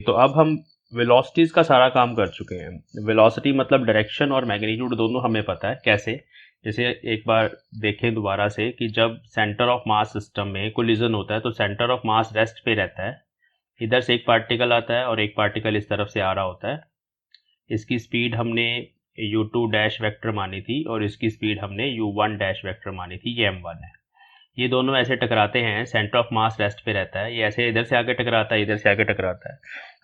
तो अब हम वेलोसिटीज़ का सारा काम कर चुके हैं। वेलोसिटी मतलब डायरेक्शन और मैग्नीट्यूड दोनों हमें पता है कैसे। जैसे एक बार देखें दोबारा से कि जब सेंटर ऑफ मास सिस्टम में कोलिजन होता है तो सेंटर ऑफ मास रेस्ट पे रहता है। इधर से एक पार्टिकल आता है और एक पार्टिकल इस तरफ से आ रहा होता है। इसकी स्पीड हमने u2 डैश वेक्टर मानी थी और इसकी स्पीड हमने u1 डैश वेक्टर मानी थी, ये m1 है। ये दोनों ऐसे टकराते हैं, सेंटर ऑफ मास रेस्ट पे रहता है, ये ऐसे इधर से आगे टकराता है, इधर से आगे टकराता है।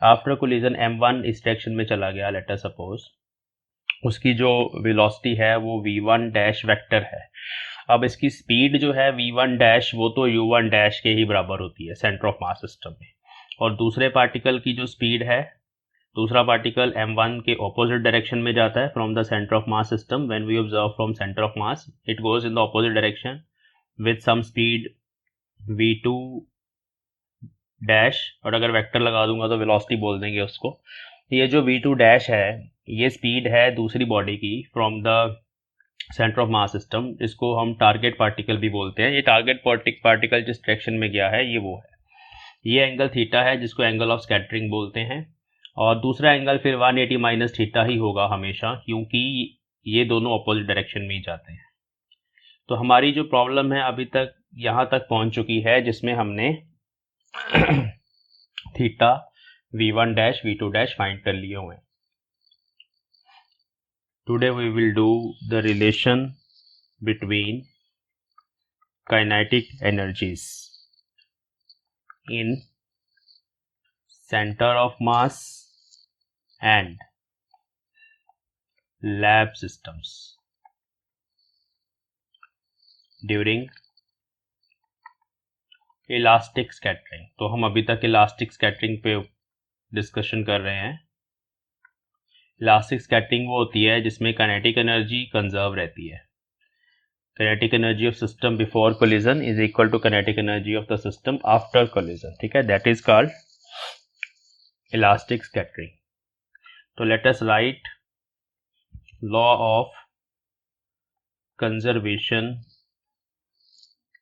आफ्टर कोलिजन m1 इस डायरेक्शन में चला गया, लेट अस सपोज उसकी जो वेलोसिटी है वो v1 डैश वेक्टर है। अब इसकी स्पीड जो है v1 डैश वो तो u1 डैश के ही बराबर होती है सेंटर ऑफ मास सिस्टम में। और दूसरे पार्टिकल की जो स्पीड है, दूसरा पार्टिकल m1 के ऑपोजिट डायरेक्शन में जाता है from the centre of mass system. When we observe from centre of mass it goes in the opposite direction with some speed v2 dash, और अगर वेक्टर लगा दूंगा तो वेलोसिटी बोल देंगे उसको। ये जो v2 डैश है ये स्पीड है दूसरी बॉडी की from the centre of mass system, इसको हम टारगेट पार्टिकल भी बोलते हैं। ये टारगेट पार्टिकल जिस डायरेक्शन में गया है ये वो है। ये एंगल थीटा है जिसको एंगल ऑफ स्कैटरिंग बोलते हैं, और दूसरा एंगल फिर 180 माइनस थीटा ही होगा हमेशा, क्योंकि ये दोनों अपोजिट डायरेक्शन में ही जाते हैं। तो हमारी जो प्रॉब्लम है अभी तक यहाँ तक पहुँच चुकी है जिसमें हमने theta v1 dash v2 dash find कर लिए हुए हैं। Today we will do the relation between kinetic energies in centre of mass and lab systems during elastic scattering. तो हम अभी तक इलास्टिक स्कैटरिंग पे डिस्कशन कर रहे हैं। इलास्टिक स्कैटरिंग वो होती है जिसमें काइनेटिक एनर्जी कंजर्व रहती है। Kinetic energy of system before collision is equal to kinetic energy of the system after collision, ठीक है, that is called elastic scattering. तो let us write law of conservation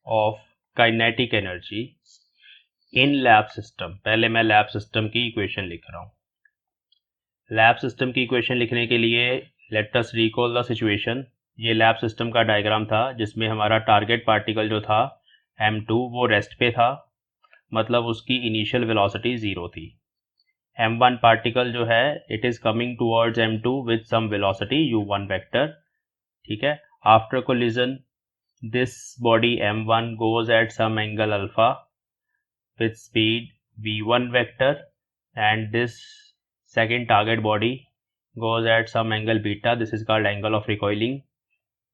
of kinetic energy in lab system. पहले मैं lab system की equation लिख रहा हूँ। Lab system की इक्वेशन लिखने के लिए let us recall the situation. ये लैब सिस्टम का डायग्राम था जिसमें हमारा टारगेट पार्टिकल जो था m2 वो रेस्ट पे था, मतलब उसकी इनिशियल वेलोसिटी 0 थी। m1 पार्टिकल जो है it is coming towards m2 with some velocity u1 vector, ठीक है। After collision this body m1 goes at some angle alpha with speed v1 vector and this second target body goes at some angle beta, this is called angle of recoiling।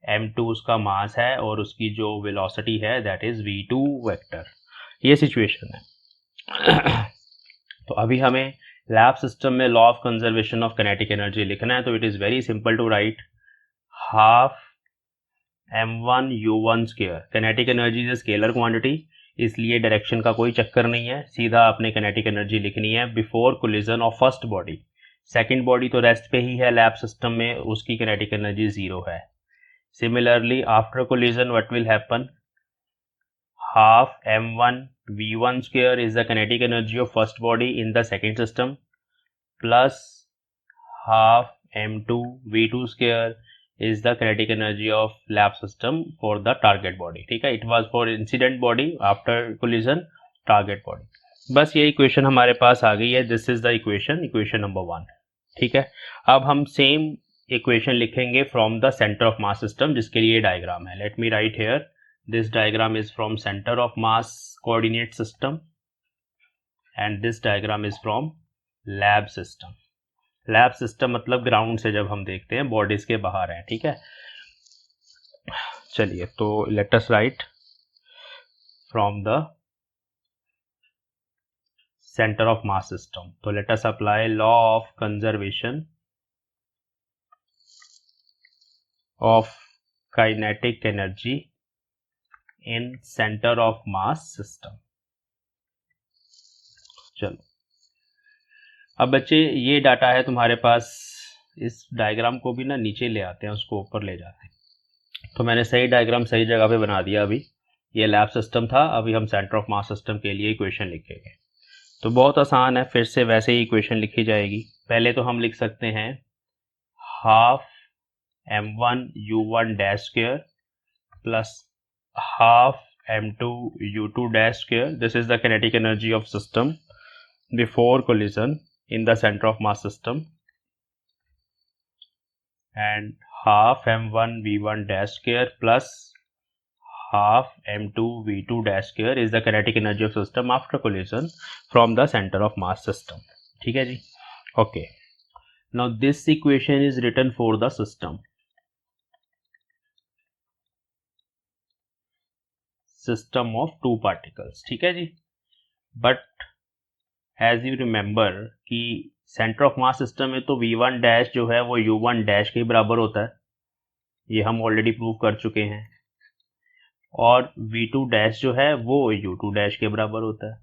m2 उसका मास है और उसकी जो velocity है that is v2 vector। ये situation है। तो अभी हमें लैब सिस्टम में law of conservation of kinetic energy लिखना है। तो it is very simple to write half m1 u1 square. Kinetic energy is scalar quantity, इसलिए डायरेक्शन का कोई चक्कर नहीं है, सीधा आपने काइनेटिक एनर्जी लिखनी है before collision of first body. Second body तो रेस्ट पे ही है लैब सिस्टम में, उसकी काइनेटिक एनर्जी 0 है। Similarly after collision what will happen, half m1 v1 square is the kinetic energy of first body in the second system plus half m2 v2 square is the kinetic energy of lab system for the target body, ठीक है। it was for incident body, after collision target body। बस ये equation हमारे पास आ गई है, this is the equation number 1, ठीक है। अब हम सेम इक्वेशन लिखेंगे from the centre of mass system, जिसके लिए डायग्राम है। Let me right here, this diagram is from centre of mass coordinate system and this diagram is from lab system. Lab system मतलब ground से जब हम देखते हैं बॉडीज के बाहर हैं, ठीक है। चलिए तो let us write from the centre of mass system. तो let us apply law of conservation of kinetic energy in centre of mass system. चलो अब बच्चे ये डाटा है तुम्हारे पास, इस डायग्राम को भी ना नीचे ले आते हैं, उसको ऊपर ले जाते हैं। तो मैंने सही डायग्राम सही जगह पे बना दिया। अभी ये लैब सिस्टम था, अभी हम सेंटर ऑफ मास सिस्टम के लिए इक्वेशन लिखेंगे। तो बहुत आसान है, फिर से वैसे ही इक्वेशन लिखी जाएगी। पहले तो हम लिख सकते हैं half m1 u1 dash square plus half m2 u2 dash square. This is the kinetic energy of system before collision in the center of mass system, and half m1 v1 dash square plus half m2 v2 dash square is the kinetic energy of system after collision from the center of mass system। ठीक है जी, okay. Now this equation is written for the system of two particles. ठीक है जी, but as you remember कि centre of mass system में तो v1 dash जो है वो u1 डैश के बराबर होता है, ये हम ऑलरेडी प्रूव कर चुके हैं, और v2 डैश जो है वो u2 डैश के बराबर होता है।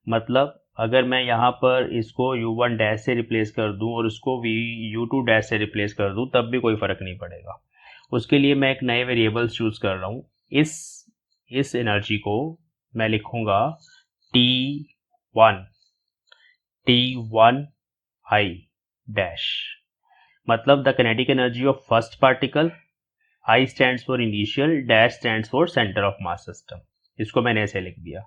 मतलब अगर मैं यहाँ पर इसको u1 डैश से रिप्लेस कर दूं और इसको u2 डैश से रिप्लेस कर दूं तब भी कोई फ़र्क नहीं पड़ेगा। उसके लिए मैं एक नए वेरिएबल्स चूज़ कर रहा हूँ। इस एनर्जी को मैं लिखूँगा T1 I डैश, मतलब the kinetic energy of first particle. I stands for initial, dash stands for center of mass system। इसको मैंने ऐसे लिख दिया।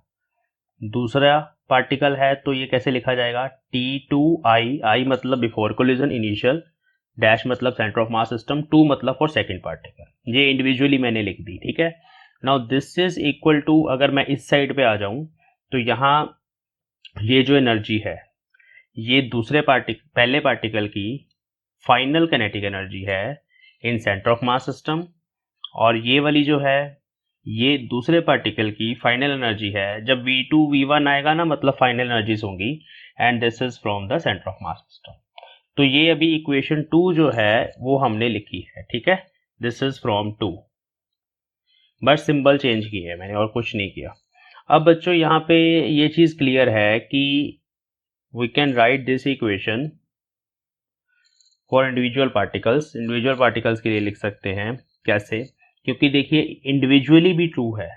दूसरा पार्टिकल है तो ये कैसे लिखा जाएगा, T2I मतलब बिफोर कोलिजन इनिशियल, डैश मतलब सेंटर ऑफ मास सिस्टम, 2 मतलब फॉर सेकंड पार्टिकल। ये इंडिविजुअली मैंने लिख दी। ठीक है, now this is equal to, अगर मैं इस साइड पे आ जाऊं तो यहाँ ये जो एनर्जी है ये पहले पार्टिकल की फाइनल किनेटिक एनर्जी है इन सेंटर ऑफ मास सिस्टम, और ये वाली जो है ये दूसरे पार्टिकल की फाइनल एनर्जी है। जब v2 v1 आएगा ना, मतलब फाइनल एनर्जीज होंगी, and this is from the centre of mass system. तो ये अभी इक्वेशन 2 जो है वो हमने लिखी है। ठीक है, दिस इज फ्रॉम 2, बस सिंबल चेंज की है मैंने और कुछ नहीं किया। अब बच्चों यहाँ पे ये चीज़ क्लियर है कि we can write this equation for individual particles के लिए लिख सकते हैं। कैसे, क्योंकि देखिए इंडिविजुअली भी ट्रू है,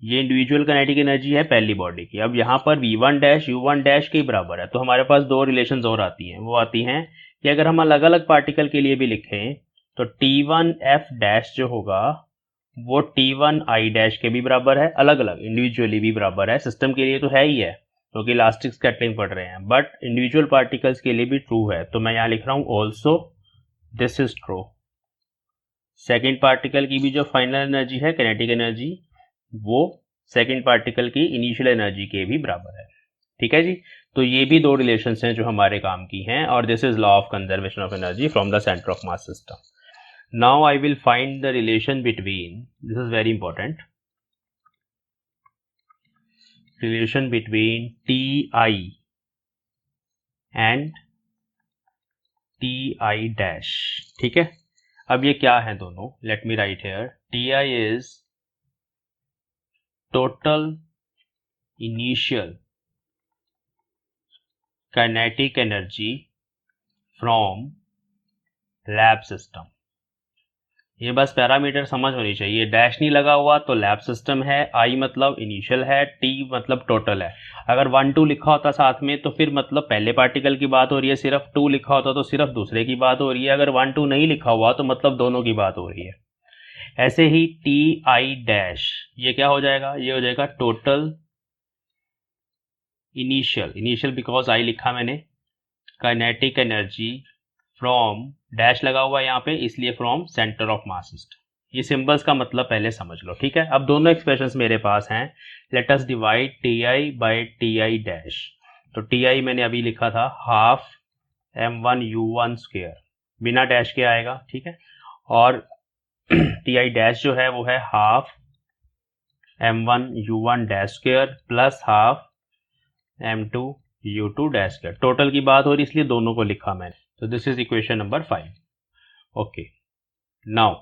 ये इंडिविजुअल काइनेटिक एनर्जी है पहली बॉडी की। अब यहाँ पर v1 डैश u1 डैश के बराबर है, तो हमारे पास दो रिलेशंस और आती हैं। वो आती हैं कि अगर हम अलग अलग पार्टिकल के लिए भी लिखें तो T1F डैश जो होगा वो T1I डैश के भी बराबर है, अलग अलग इंडिविजुअली भी बराबर है। सिस्टम के लिए तो है ही है क्योंकि इलास्टिक स्कैटरिंग पढ़ रहे हैं, बट इंडिविजुअल पार्टिकल्स के लिए भी ट्रू है। तो मैं यहाँ लिख रहा हूँ also this is true. Second particle की भी जो फाइनल एनर्जी है किनेटिक एनर्जी, वो सेकेंड पार्टिकल की इनिशियल एनर्जी के भी बराबर है। ठीक है जी, तो ये भी दो रिलेशंस हैं जो हमारे काम की हैं, और this is law of conservation of energy from the centre of mass system. Now I will find the relation between, this is very important, relation between Ti and Ti dash. ठीक है, अब ये क्या है दोनों, let me right here. Ti is total initial kinetic energy from lab system. ये बस parameter समझ होनी चाहिए, डैश नहीं लगा हुआ तो लैब सिस्टम है, आई मतलब इनिशियल है, टी मतलब टोटल है। अगर 1 2 लिखा होता साथ में तो फिर मतलब पहले पार्टिकल की बात हो रही है, सिर्फ 2 लिखा होता तो सिर्फ दूसरे की बात हो रही है, अगर 1 2 नहीं लिखा हुआ तो मतलब दोनों की बात हो रही है। ऐसे ही टी आई डैश, ये क्या हो जाएगा, ये हो जाएगा टोटल इनिशियल बिकॉज आई लिखा मैंने, काइनेटिक एनर्जी फ्रॉम, डैश लगा हुआ है यहाँ पे इसलिए from centre of mass system. ये सिंबल्स का मतलब पहले समझ लो। ठीक है, अब दोनों एक्सप्रेशंस मेरे पास हैं। Let us divide Ti by Ti dash. तो Ti मैंने अभी लिखा था हाफ m1 u1 स्क्वायर, बिना डैश के आएगा। ठीक है, और Ti डैश जो है वो है half m1 u1 dash square plus half m2 u2 dash square. Total की बात हो रही इसलिए दोनों को लिखा मैंने। तो this is equation number 5। Okay, now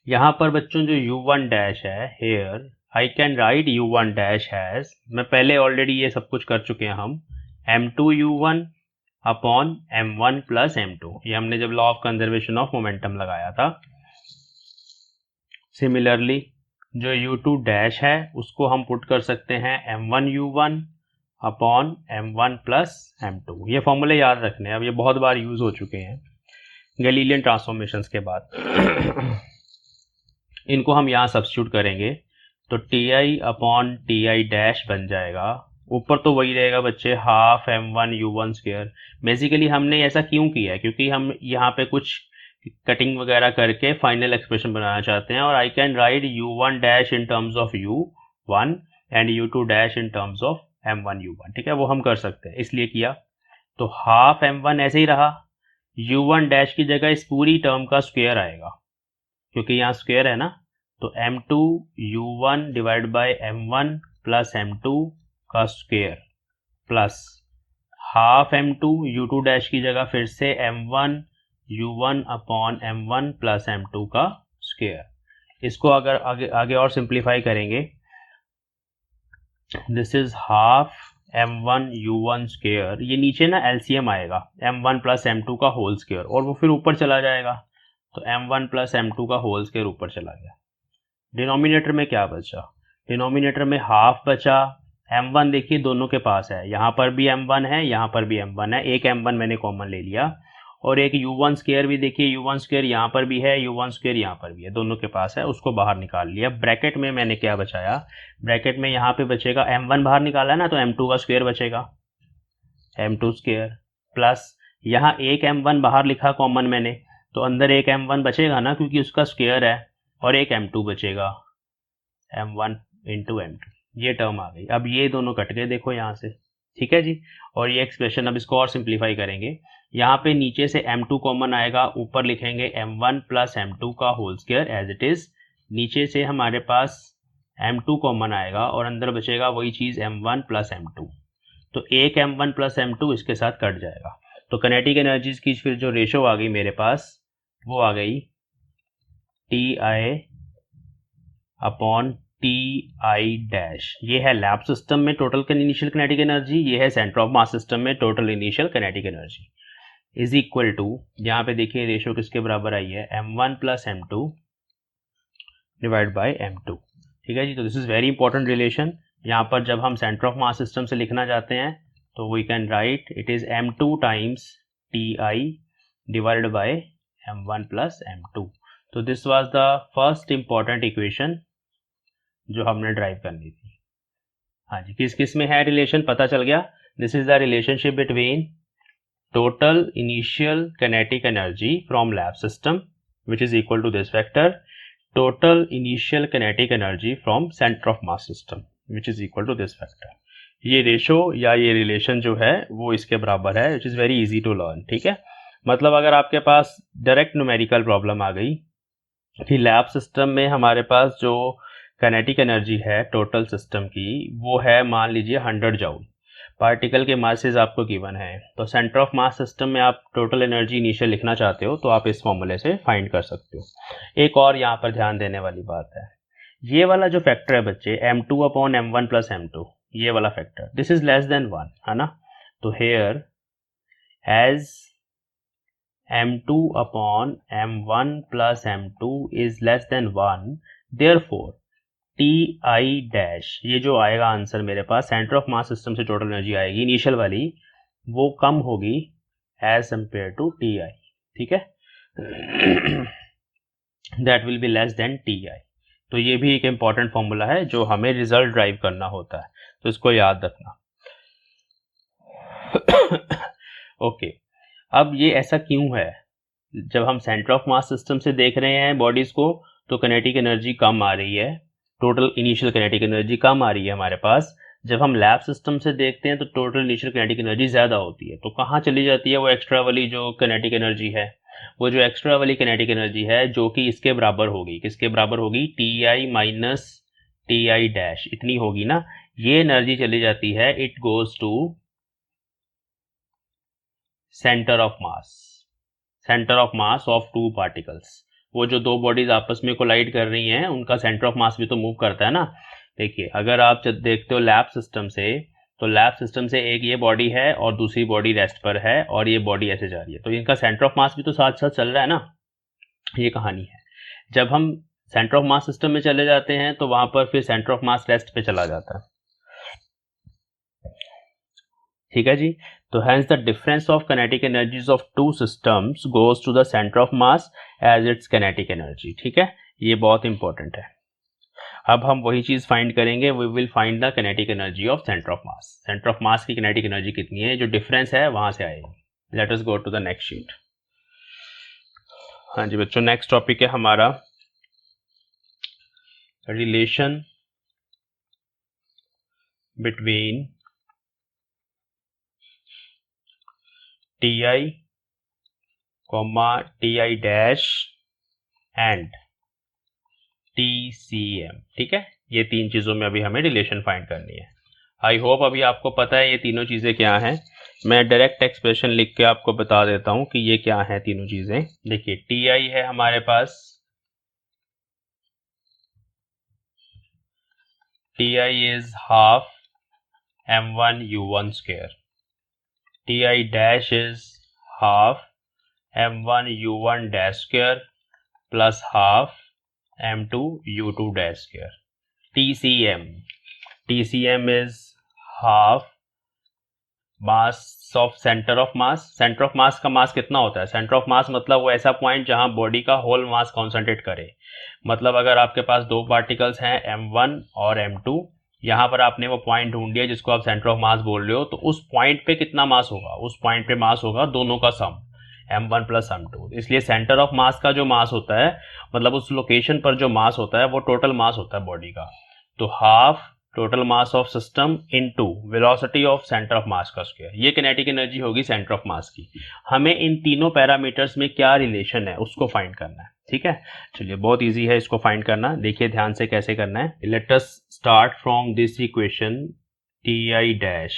यहाँ पर बच्चों जो u1 डैश है, here I can write u1 dash has, मैं पहले ऑलरेडी ये सब कुछ कर चुके हैं हम, m2 u1 upon m1 plus m2, ये हमने जब law of conservation of momentum लगाया था। सिमिलरली जो u2 डैश है उसको हम पुट कर सकते हैं m1 u1 upon m1 plus m2। ये फॉर्मूले याद रखने हैं, अब ये बहुत बार यूज हो चुके हैं गैलीलियन ट्रांसफॉर्मेशंस के बाद। इनको हम यहाँ सब्स्टिट्यूट करेंगे तो ti अपॉन ti डैश बन जाएगा। ऊपर तो वही रहेगा बच्चे, half m1 u1 square. Basically हमने ऐसा क्यों किया है, क्योंकि हम यहाँ पे कुछ कटिंग वगैरह करके फाइनल एक्सप्रेशन बनाना चाहते हैं। और I can write u1 dash in terms of u1 and u2 dash in terms of m1 u1। ठीक है, वो हम कर सकते हैं, इसलिए किया। तो हाफ m1 ऐसे ही रहा, u1 डैश की जगह इस पूरी टर्म का स्क्वायर आएगा क्योंकि यहाँ स्क्वायर है ना। तो m2 u1 divide by m1 plus m2 का square plus half m2 u2 dash की जगह फिर से m1 u1 upon m1 plus m2 का स्क्वायर। इसको अगर आगे और सिंप्लीफाई करेंगे, this is half m1 u1 square, ये नीचे ना एलसीएम आएगा m1 प्लस m2 का होल स्क्वायर और वो फिर ऊपर चला जाएगा। तो m1 प्लस m2 का होल स्क्वायर ऊपर चला गया। डिनोमिनेटर में क्या बचा, डिनोमिनेटर में हाफ बचा। m1 देखिए दोनों के पास है, यहाँ पर भी m1 है, यहाँ पर भी m1 है, एक m1 मैंने कॉमन ले लिया। और एक u1 स्क्वायर भी देखिए, u1 स्क्वायर यहाँ पर भी है, u1 स्क्वायर यहाँ पर भी है, दोनों के पास है, उसको बाहर निकाल लिया। ब्रैकेट में मैंने क्या बचाया, ब्रैकेट में यहाँ पे बचेगा m1 बाहर निकाला है ना, तो m2 का स्क्वायर बचेगा, m2 स्क्वायर प्लस यहाँ एक m1 बाहर लिखा कॉमन मैंने, तो अंदर एक m1 बचेगा ना क्योंकि उसका स्क्वायर है, और एक m2 बचेगा, m1 इंटू m2, ये टर्म आ गई। अब ये दोनों कट गए देखो यहाँ से, ठीक है जी। और ये एक्सप्रेशन अब इसको और सिंप्लीफाई करेंगे, यहाँ पे नीचे से m2 कॉमन आएगा, ऊपर लिखेंगे m1 प्लस m2 का whole square as it is. नीचे से हमारे पास m2 कॉमन आएगा और अंदर बचेगा वही चीज़ m1 प्लस m2। तो एक m1 प्लस m2 इसके साथ कट जाएगा। तो काइनेटिक एनर्जीज की फिर जो रेशो आ गई मेरे पास, वो आ गई ti अपॉन ti डैश। ये है लैब सिस्टम में टोटल इनिशियल काइनेटिक एनर्जी, ये है सेंटर ऑफ मास सिस्टम में total initial kinetic energy, is equal to, यहाँ पे देखिए रेशो किसके बराबर आई है, m1 plus m2 divide by m2। ठीक है जी, तो this is very important relation. यहाँ पर जब हम सेंटर ऑफ मास सिस्टम से लिखना चाहते हैं तो we can write it is m2 times ti divided by m1 plus m2। तो this was the first important equation जो हमने ड्राइव करनी थी। हाँ जी, किस किस में है रिलेशन पता चल गया। This is the relationship between total initial kinetic energy from lab system which is equal to this vector, total initial kinetic energy from center of mass system which is equal to this vector। ये ratio या ये relation जो है वो इसके बराबर है, which is very easy to learn। ठीक है, मतलब अगर आपके पास डायरेक्ट न्यूमेरिकल प्रॉब्लम आ गई कि लैब सिस्टम में हमारे पास जो काइनेटिक एनर्जी है टोटल सिस्टम की वो है मान लीजिए 100 जूल, पार्टिकल के मासेस आपको गिवन है, तो सेंटर ऑफ मास सिस्टम में आप टोटल एनर्जी इनिशियल लिखना चाहते हो तो आप इस फॉर्मूले से फाइंड कर सकते हो। एक और यहाँ पर ध्यान देने वाली बात है, ये वाला जो फैक्टर है बच्चे m2 upon m1 plus m2, ये वाला factor this is less than 1 है ना। तो here as m2 upon m1 plus m2 is less than 1, therefore ti dash, ये जो आएगा आंसर मेरे पास सेंटर ऑफ मास सिस्टम से टोटल एनर्जी आएगी इनिशियल वाली, वो कम होगी एज कंपेयर टू ti। ठीक है, that will be less than ti। तो ये भी एक इंपॉर्टेंट फॉर्मूला है जो हमें रिजल्ट ड्राइव करना होता है, तो इसको याद रखना। ओके, अब ये ऐसा क्यों है, जब हम सेंटर ऑफ मास सिस्टम से देख रहे हैं बॉडीज को तो काइनेटिक एनर्जी कम आ रही है, टोटल इनिशियल काइनेटिक एनर्जी कम आ रही है हमारे पास। जब हम लैब सिस्टम से देखते हैं तो टोटल इनिशियल काइनेटिक एनर्जी ज़्यादा होती है, तो कहाँ चली जाती है वो एक्स्ट्रा वाली जो काइनेटिक एनर्जी है, वो जो एक्स्ट्रा वाली काइनेटिक एनर्जी है जो कि इसके बराबर होगी, किसके बराबर होगी, ti माइनस ti डैश, इतनी होगी ना। ये एनर्जी चली जाती है, it goes to centre of mass, centre of mass of two particles. वो जो दो बॉडीज आपस में कोलाइड कर रही हैं उनका सेंटर ऑफ मास भी तो मूव करता है ना। देखिए अगर आप जब देखते हो लैब सिस्टम से, तो लैब सिस्टम से एक ये बॉडी है और दूसरी बॉडी रेस्ट पर है और ये बॉडी ऐसे जा रही है, तो इनका सेंटर ऑफ मास भी तो साथ साथ चल रहा है ना, ये कहानी है। जब हम सेंटर ऑफ मास सिस्टम में चले जाते हैं तो वहां पर फिर सेंटर ऑफ मास रेस्ट पे चला जाता है। ठीक है जी। तो hence the difference of kinetic energies of two systems goes to the centre of mass as its kinetic energy. ठीक है, ये बहुत इंपॉर्टेंट है। अब हम वही चीज फाइंड करेंगे, we will find the kinetic energy of centre of mass. Centre of mass की काइनेटिक एनर्जी कितनी है, जो डिफरेंस है वहां से आएगी। Let us go to the next sheet. हाँ जी बच्चों, नेक्स्ट टॉपिक है हमारा relation between Ti, Ti dash and TCM। ठीक है, ये तीन चीजों में अभी हमें रिलेशन फाइंड करनी है। आई होप अभी आपको पता है ये तीनों चीजें क्या हैं। मैं डायरेक्ट एक्सप्रेशन लिख के आपको बता देता हूं कि ये क्या है तीनों चीजें। देखिए, Ti है हमारे पास, Ti is half m1 u1 square, Ti dash is half m1 u1 dash square plus half m2 u2 dash square. TCM is half mass of centre of mass. Centre of मास का मास कितना होता है? Centre of मास मतलब वो ऐसा point जहां body का whole मास concentrate करे। मतलब अगर आपके पास दो पार्टिकल्स हैं m1 और m2, यहाँ पर आपने वो पॉइंट ढूंढ लिया जिसको आप सेंटर ऑफ मास बोल रहे हो, तो उस पॉइंट पे कितना मास होगा? उस पॉइंट पे मास होगा दोनों का सम, m1 प्लस m2। इसलिए सेंटर ऑफ मास का जो मास होता है, मतलब उस लोकेशन पर जो मास होता है, वो टोटल मास होता है बॉडी का। तो half total mass of system into velocity of centre of मास का स्क्वायर, ये किनेटिक एनर्जी होगी सेंटर ऑफ मास की। हमें इन तीनों पैरामीटर्स में क्या रिलेशन है उसको फाइंड करना है। ठीक है, चलिए बहुत इजी है इसको फाइंड करना। देखिए ध्यान से कैसे करना है। Let us start from this equation Ti dash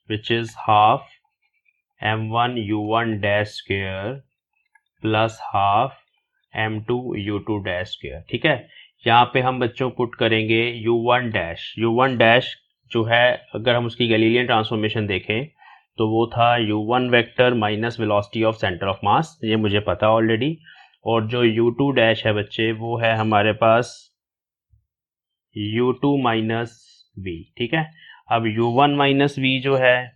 which is half m1 u1 dash square plus half m2 u2 dash square. ठीक है, यहाँ पे हम बच्चों पुट करेंगे u1 डैश। u1 डैश जो है, अगर हम उसकी गैलीलियन ट्रांसफॉर्मेशन देखें तो वो था u1 vector minus velocity of centre of मास, ये मुझे पता ऑलरेडी। और जो u2 डैश है बच्चे, वो है हमारे पास u2 माइनस v। ठीक है, अब u1 माइनस v जो है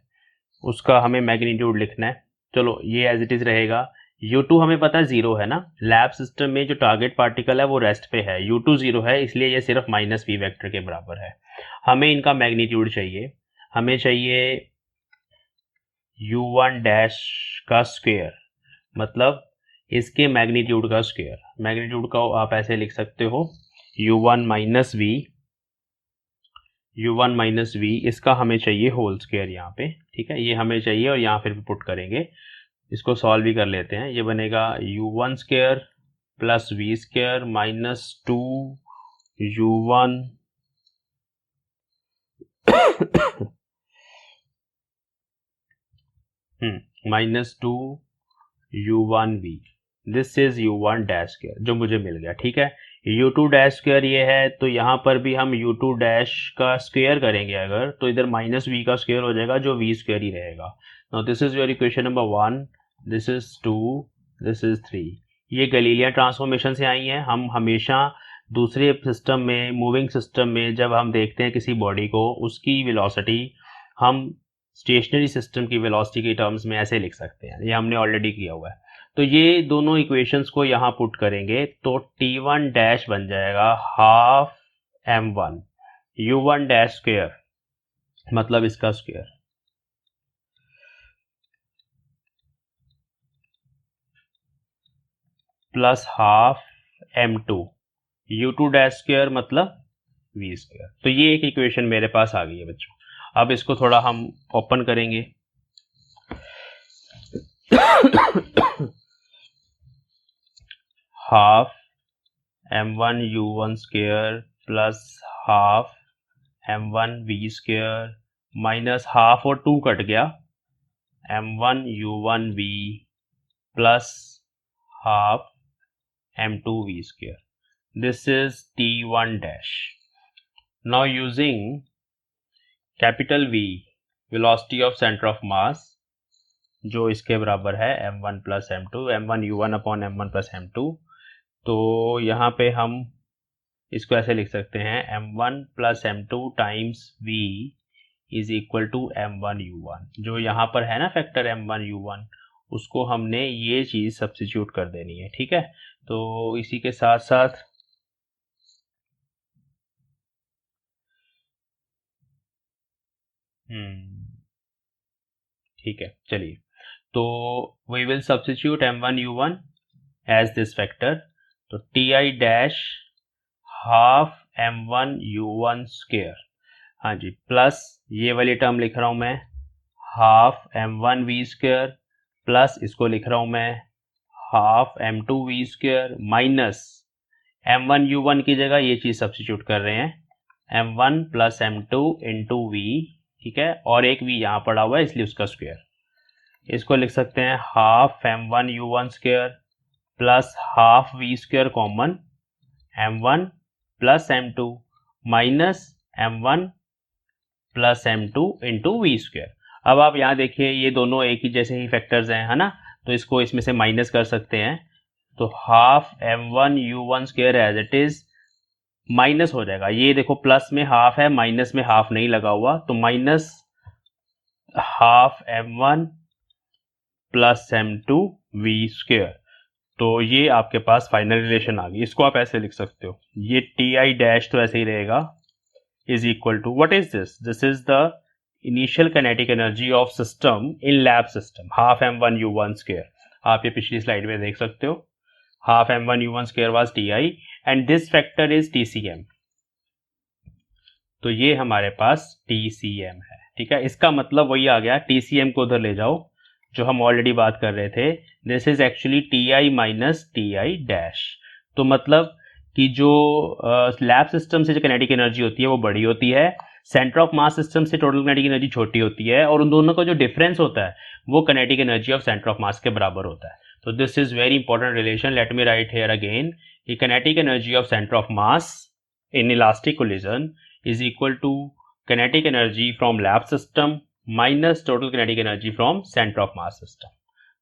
उसका हमें मैग्नीट्यूड लिखना है। चलो ये एज इट इज रहेगा। U2 हमें पता है जीरो है ना, लैब सिस्टम में जो टारगेट पार्टिकल है वो रेस्ट पे है, U2 जीरो है, इसलिए ये सिर्फ माइनस वी वेक्टर के बराबर है। हमें इनका मैग्नीट्यूड चाहिए, हमें चाहिए U1 डैश का स्क्वायर, मतलब इसके मैग्नीट्यूड का स्क्वायर। मैग्नीट्यूड का आप ऐसे लिख सकते हो U1 minus we, U1 minus we, इसका हमें चाहिए होल स्क्वायर यहाँ पे। ठीक है, ये हमें चाहिए और यहाँ फिर पुट करेंगे। इसको सॉल्व भी कर लेते हैं। ये बनेगा u1 square plus V square minus 2u1 minus 2u1v। This is u1 dash square जो मुझे मिल गया। ठीक है, u2 डैश स्क्वायर ये है, तो यहाँ पर भी हम u2 डैश का स्क्वायर करेंगे अगर, तो इधर माइनस v का स्क्वायर हो जाएगा जो v स्क्वायर ही रहेगा। Now this is your equation number 1, this is 2, this is 3। ये गैलीलियन ट्रांसफॉर्मेशन से आई हैं। हम हमेशा दूसरे सिस्टम में, मूविंग सिस्टम में जब हम देखते हैं किसी बॉडी को, उसकी वेलोसिटी हम स्टेशनरी सिस्टम की वेलोसिटी के टर्म्स में ऐसे लिख सकते हैं, ये हमने ऑलरेडी किया हुआ है। तो ये दोनों इक्वेशंस को यहाँ पुट करेंगे तो T1 डैश बन जाएगा half m1 u1 dash square, मतलब इसका square, plus half m2 u2 dash square मतलब v स्क्वायर। तो ये एक इक्वेशन मेरे पास आ गई है बच्चों। अब इसको थोड़ा हम ओपन करेंगे। Half m1 u1 square plus half m1 v square minus half और 2 कट गया, m1 u1 v plus half m2 v square. This is T1 dash. Now using capital V velocity of centre of मास जो इसके बराबर है m1 plus m2, m1 u1 upon m1 plus m2, तो यहाँ पे हम इसको ऐसे लिख सकते हैं m1 plus m2 times v is equal to m1u1। जो यहाँ पर है ना फैक्टर m1u1, उसको हमने ये चीज़ सब्स्टिट्यूट कर देनी है। ठीक है, तो इसी के साथ साथ ठीक है, चलिए, तो we will substitute m1u1 as this factor. तो ti dash half m1u1 square, हाँ जी, प्लस ये वाली टर्म लिख रहा हूँ मैं हाफ m1v स्क्वायर, प्लस इसको लिख रहा हूँ मैं half m2v square, minus m1u1 की जगह ये चीज़ सब्स्टिट्यूट कर रहे हैं m1 plus m2 into v। ठीक है, और एक v यहाँ पड़ा हुआ है इसलिए उसका स्क्वायर। इसको लिख सकते हैं half m1u1 square plus half v square common m1 plus m2 minus m1 plus m2 into V square. अब आप यहाँ देखिए ये दोनों एक ही जैसे ही फैक्टर्स हैं, है ना, तो इसको इसमें से माइनस कर सकते हैं। तो half m1u1 square as it is minus हो जाएगा। ये देखो प्लस में हाफ है, माइनस में हाफ नहीं लगा हुआ, तो minus half m1 plus m2 v square. तो ये आपके पास फाइनल रिलेशन आ गई। इसको आप ऐसे लिख सकते हो, ये ti डैश तो ऐसे ही रहेगा is equal to what is this? This is the initial kinetic energy of system in lab system, half m1u1 square। आप ये पिछली स्लाइड में देख सकते हो, half m1u1 square was ti and this factor is tcm। तो ये हमारे पास tcm है। ठीक है, इसका मतलब वही आ गया, tcm को उधर ले जाओ जो हम ऑलरेडी बात कर रहे थे। This is actually ti minus ti dash. तो मतलब कि जो लैब सिस्टम से जो किनेटिक एनर्जी होती है वो बड़ी होती है, सेंटर ऑफ मास सिस्टम से टोटल किनेटिक एनर्जी छोटी होती है, और उन दोनों का जो डिफरेंस होता है वो kinetic energy of centre of मास के बराबर होता है। तो this is very important relation. Let me right here again, kinetic energy of centre of mass in elastic collision is equal to kinetic energy from lab system minus total kinetic energy from center of mass system।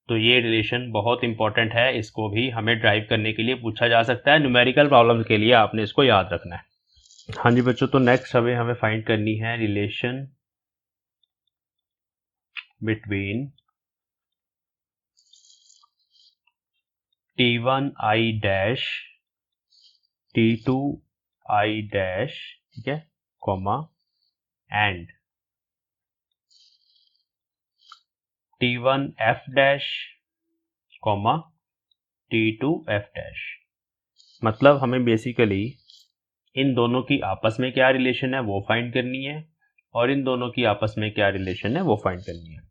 तो ये relation बहुत important है, इसको भी हमें drive करने के लिए पूछा जा सकता है। न्यूमेरिकल प्रॉब्लम्स के लिए आपने इसको याद रखना है। हाँ जी बच्चों, तो नेक्स्ट हमें फाइंड करनी है relation between T1i dash T2i dash, ठीक है, comma and T1f dash comma T2f dash. मतलब हमें बेसिकली इन दोनों की आपस में क्या रिलेशन है वो फाइंड करनी है, और इन दोनों की आपस में क्या रिलेशन है वो फाइंड करनी है।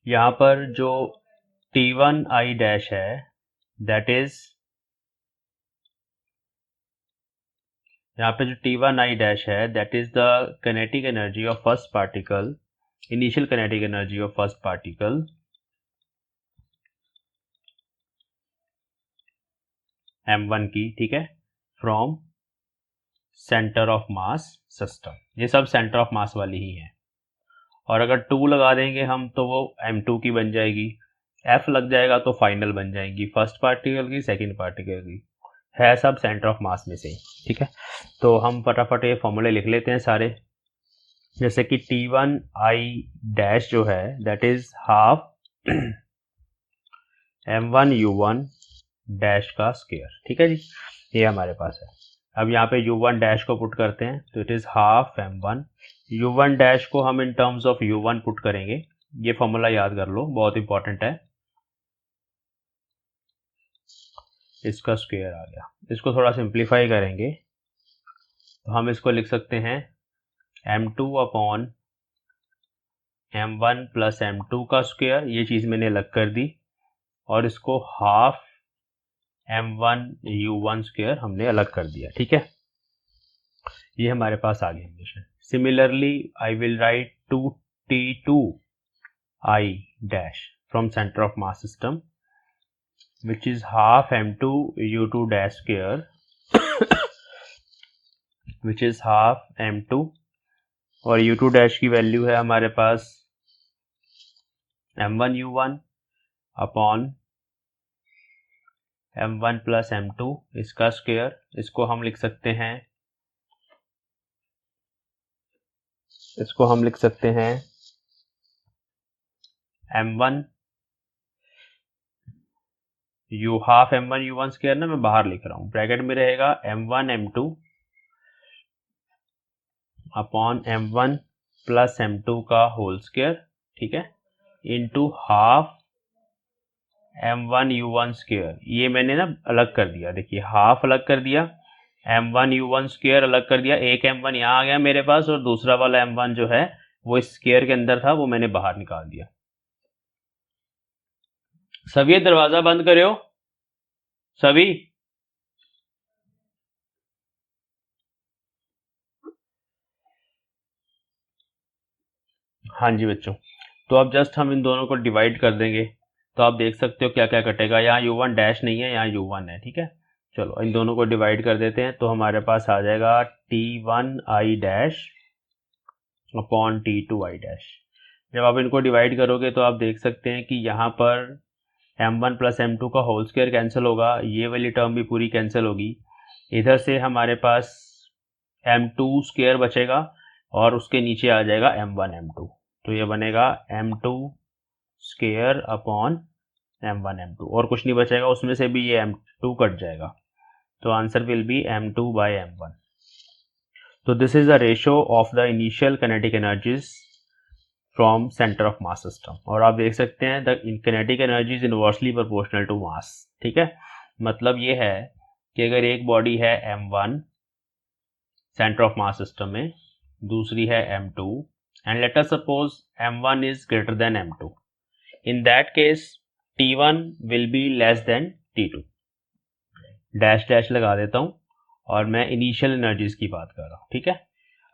यहाँ पर जो T1i डैश है दैट इज, यहाँ पे जो T1i डैश है that is the kinetic energy of first particle, initial kinetic energy of first particle m1 की, ठीक है, from centre of mass system. ये सब सेंटर ऑफ मास वाली ही है, और अगर 2 लगा देंगे हम तो वो m2 की बन जाएगी, f लग जाएगा तो फाइनल बन जाएंगी फर्स्ट पार्टिकल की, सेकंड पार्टिकल की, है सब सेंटर ऑफ मास में से। ठीक है, तो हम फटाफट ये फॉर्मूले लिख लेते हैं सारे। जैसे कि T1i डैश जो है that is half m1u1 dash का स्क्वायर। ठीक है जी, ये हमारे पास है। अब यहाँ पे u1 डैश को पुट करते हैं तो it is half m1, u1 dash को हम इन टर्म्स ऑफ u1 पुट करेंगे। ये फॉर्मूला याद कर लो, बहुत इंपॉर्टेंट है। इसका स्क्वायर आ गया। इसको थोड़ा सिंप्लीफाई करेंगे तो हम इसको लिख सकते हैं m2 upon m1 plus m2 का स्क्वायर, ये चीज़ मैंने अलग कर दी, और इसको हाफ m1u1 स्क्वायर हमने अलग कर दिया। ठीक है, ये हमारे पास आ गया relation. Similarly I will right 2T2i dash from centre of mass system which is half m2u2 dash square which is half m2, और u2 डैश की वैल्यू है हमारे पास m1u1 upon m1 plus m2 इसका स्क्वायर। इसको हम लिख सकते हैं इसको हम लिख सकते हैं m1 u half m1 u1 square ना, मैं बाहर लिख रहा हूँ, ब्रैकेट में रहेगा m1 m2 upon m1 plus m2 का होल स्क्वायर, ठीक है, into half m1 u1 square. ये मैंने ना अलग कर दिया, देखिए हाफ अलग कर दिया, m1 u1 स्क्वायर अलग कर दिया, एक m1 यहाँ आ गया मेरे पास और दूसरा वाला m1 जो है वो इस स्क्वायर के अंदर था, वो मैंने बाहर निकाल दिया। सभी दरवाजा बंद करो, सभी। हाँ जी बच्चों, तो अब जस्ट हम इन दोनों को डिवाइड कर देंगे, तो आप देख सकते हो क्या क्या कटेगा। यहाँ u1 डैश नहीं है, यहाँ u1 है, ठीक है। चलो इन दोनों को डिवाइड कर देते हैं, तो हमारे पास आ जाएगा t1i dash upon t2i dash. जब आप इनको डिवाइड करोगे तो आप देख सकते हैं कि यहाँ पर m1 प्लस m2 का होल स्क्वायर कैंसिल होगा, ये वाली टर्म भी पूरी कैंसिल होगी। इधर से हमारे पास m2 स्क्वायर बचेगा और उसके नीचे आ जाएगा m1 m2, तो ये बनेगा m2 square upon m1 m2, और कुछ नहीं बचेगा, उसमें से भी ये m2 कट जाएगा, तो answer will be m2 by m1। तो this is the ratio of the initial kinetic energies from centre of mass system. और आप देख सकते हैं the kinetic energy is inversely proportional to mass, ठीक है। मतलब ये है कि अगर एक बॉडी है m1 centre of mass system में, दूसरी है m2, and let us suppose m1 is greater than m2, in that case t1 will be less then t2। Dash dash लगा देता हूं और मैं इनिशियल एनर्जीज की बात कर रहा हूं, ठीक है।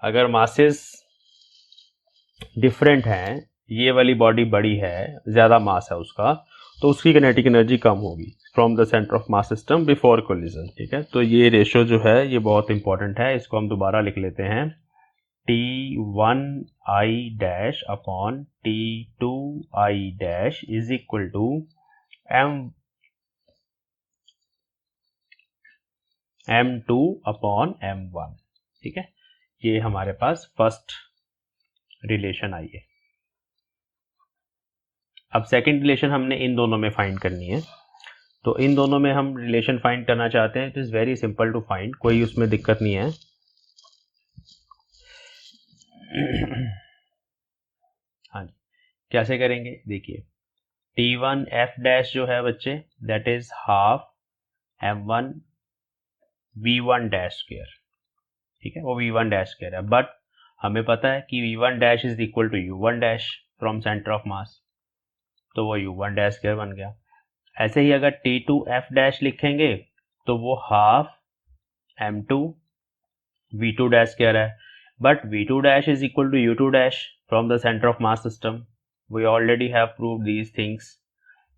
अगर मासेस डिफरेंट हैं, ये वाली बॉडी बड़ी है, ज्यादा मास है उसका, तो उसकी काइनेटिक एनर्जी कम होगी from the centre of mass system before collision, ठीक है। तो ये रेशियो जो है ये बहुत इंपॉर्टेंट है, इसको हम दोबारा लिख लेते हैं, t1i dash upon t2i dash is equal to m2 upon m1, ठीक है। ये हमारे पास फर्स्ट रिलेशन आई है। अब सेकंड रिलेशन हमने इन दोनों में फाइंड करनी है, तो इन दोनों में हम रिलेशन फाइंड करना चाहते हैं, it is very simple to find, कोई उसमें दिक्कत नहीं है। हाँ जी, कैसे करेंगे देखिए, t1 f डैश जो है बच्चे, that is half m1 v1 dash square, ठीक है, वो v1 डैश स्क्वायर है, बट हमें पता है कि v1 dash is equal to u1 dash from centre of mass, तो वो u1 डैश स्क्वायर बन गया। ऐसे ही अगर t2 f डैश लिखेंगे तो वो half m2 v2 dash square है, but v2 dash is equal to u2 dash from the centre of mass system. We already have proved these things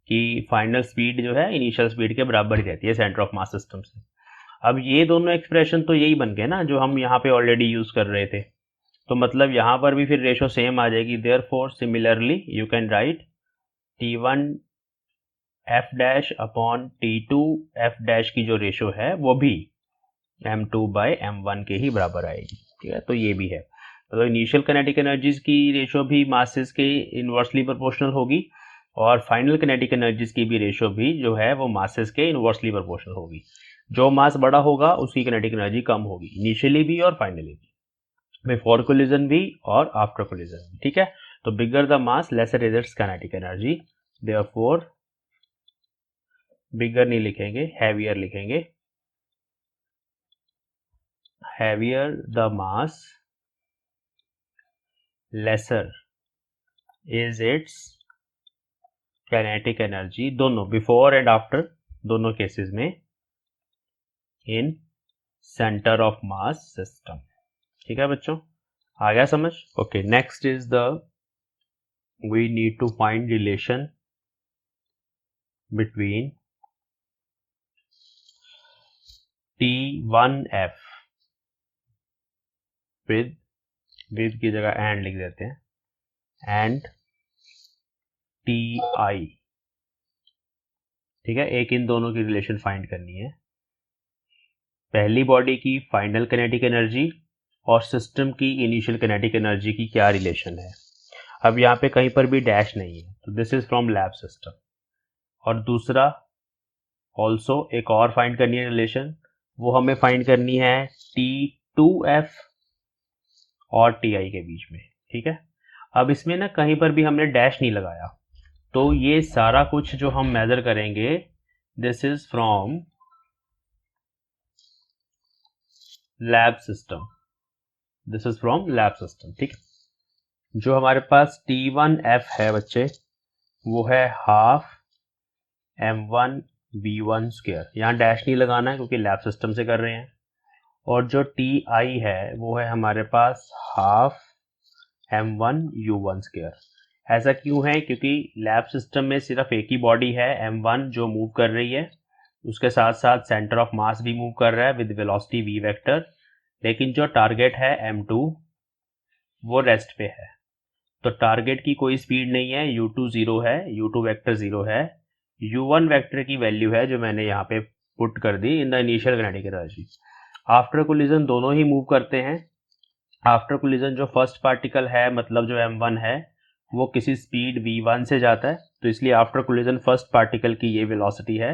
कि final speed जो है इनिशियल स्पीड के बराबर ही रहती है सेंटर ऑफ मास सिस्टम से। अब ये दोनों एक्सप्रेशन तो यही बन गए ना जो हम यहाँ पे ऑलरेडी यूज कर रहे थे, तो मतलब यहाँ पर भी फिर रेशो सेम आ जाएगी। Therefore similarly you can write t1 f dash upon t2 f dash की जो रेशो है वो भी m2 बाय m1 के ही बराबर आएगी, ठीक है। तो ये भी है, तो इनिशियल काइनेटिक एनर्जीज की रेशो भी मासेस के इनवर्सली प्रोपोर्शनल होगी, और फाइनल काइनेटिक एनर्जीज की भी रेशो भी जो है वो मासेस के इनवर्सली प्रोपोर्शनल होगी। जो मास बड़ा होगा उसकी काइनेटिक एनर्जी कम होगी, इनिशियली भी और फाइनली भी, बिफोर कोलिजन भी और आफ्टर कोलिजन भी, ठीक है। तो bigger the mass lesser is its kinetic energy, therefore bigger नहीं लिखेंगे, हैवियर लिखेंगे, heavier the mass lesser is its kinetic energy, दोनों बिफोर एंड आफ्टर दोनों केसेस में in centre of mass system, ठीक है बच्चों, आ गया समझ। Okay, next is the we need to find relation between t1f with की जगह एंड लिख देते हैं, एंड ti, ठीक है। एक इन दोनों की रिलेशन फाइंड करनी है, पहली बॉडी की फाइनल काइनेटिक एनर्जी और सिस्टम की इनिशियल किनेटिक एनर्जी की क्या रिलेशन है। अब यहाँ पे कहीं पर भी डैश नहीं है, तो this is from lab system. और दूसरा ऑल्सो एक और फाइंड करनी है रिलेशन, वो हमें फाइंड करनी है T2F और TI के बीच में, ठीक है। अब इसमें ना कहीं पर भी हमने डैश नहीं लगाया, तो ये सारा कुछ जो हम मेजर करेंगे this is from lab system, this is from lab system, ठीक है। जो हमारे पास T1F है बच्चे, वो है हाफ M1V1 स्क्वायर, यहाँ डैश नहीं लगाना है क्योंकि लैब सिस्टम से कर रहे हैं। और जो TI है वो है हमारे पास हाफ M1U1 स्क्वायर। ऐसा क्यों है, क्योंकि लैब सिस्टम में सिर्फ एक ही बॉडी है M1 जो मूव कर रही है, उसके साथ साथ सेंटर ऑफ मास भी मूव कर रहा है विद वेलोसिटी v वेक्टर, लेकिन जो टारगेट है M2 वो रेस्ट पे है। तो टारगेट की कोई स्पीड नहीं है, U2 0 है, U2 वेक्टर 0 है, U1 वेक्टर की वैल्यू है जो मैंने यहाँ पे पुट कर दी in the initial kinetic energy. After collision दोनों ही मूव करते हैं। आफ्टर कोलिजन जो फर्स्ट पार्टिकल है, मतलब जो M1 है, वो किसी स्पीड v1 से जाता है, तो इसलिए आफ्टर कोलिजन फर्स्ट पार्टिकल की ये वेलोसिटी है।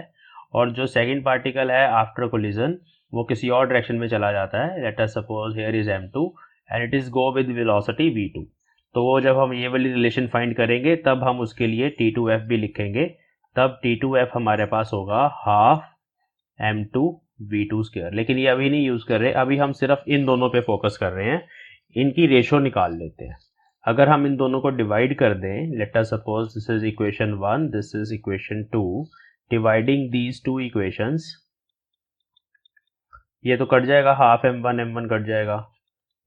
और जो सेकंड पार्टिकल है आफ्टर कोलिजन वो किसी और डायरेक्शन में चला जाता है, late us suppose here is M2 and it is go with velocity v2। तो वो जब हम ये वाली रिलेशन फाइंड करेंगे तब हम उसके लिए T2F भी लिखेंगे, तब T2F हमारे पास होगा हाफ M2V2 स्क्वायर। लेकिन ये अभी नहीं यूज कर रहे, अभी हम सिर्फ इन दोनों पे फोकस कर रहे हैं, इनकी रेशो निकाल लेते हैं। अगर हम इन दोनों को डिवाइड कर दें, let us suppose this is equation 1, this is equation 2, dividing these two equations, ये तो कट जाएगा, हाफ M1 कट जाएगा,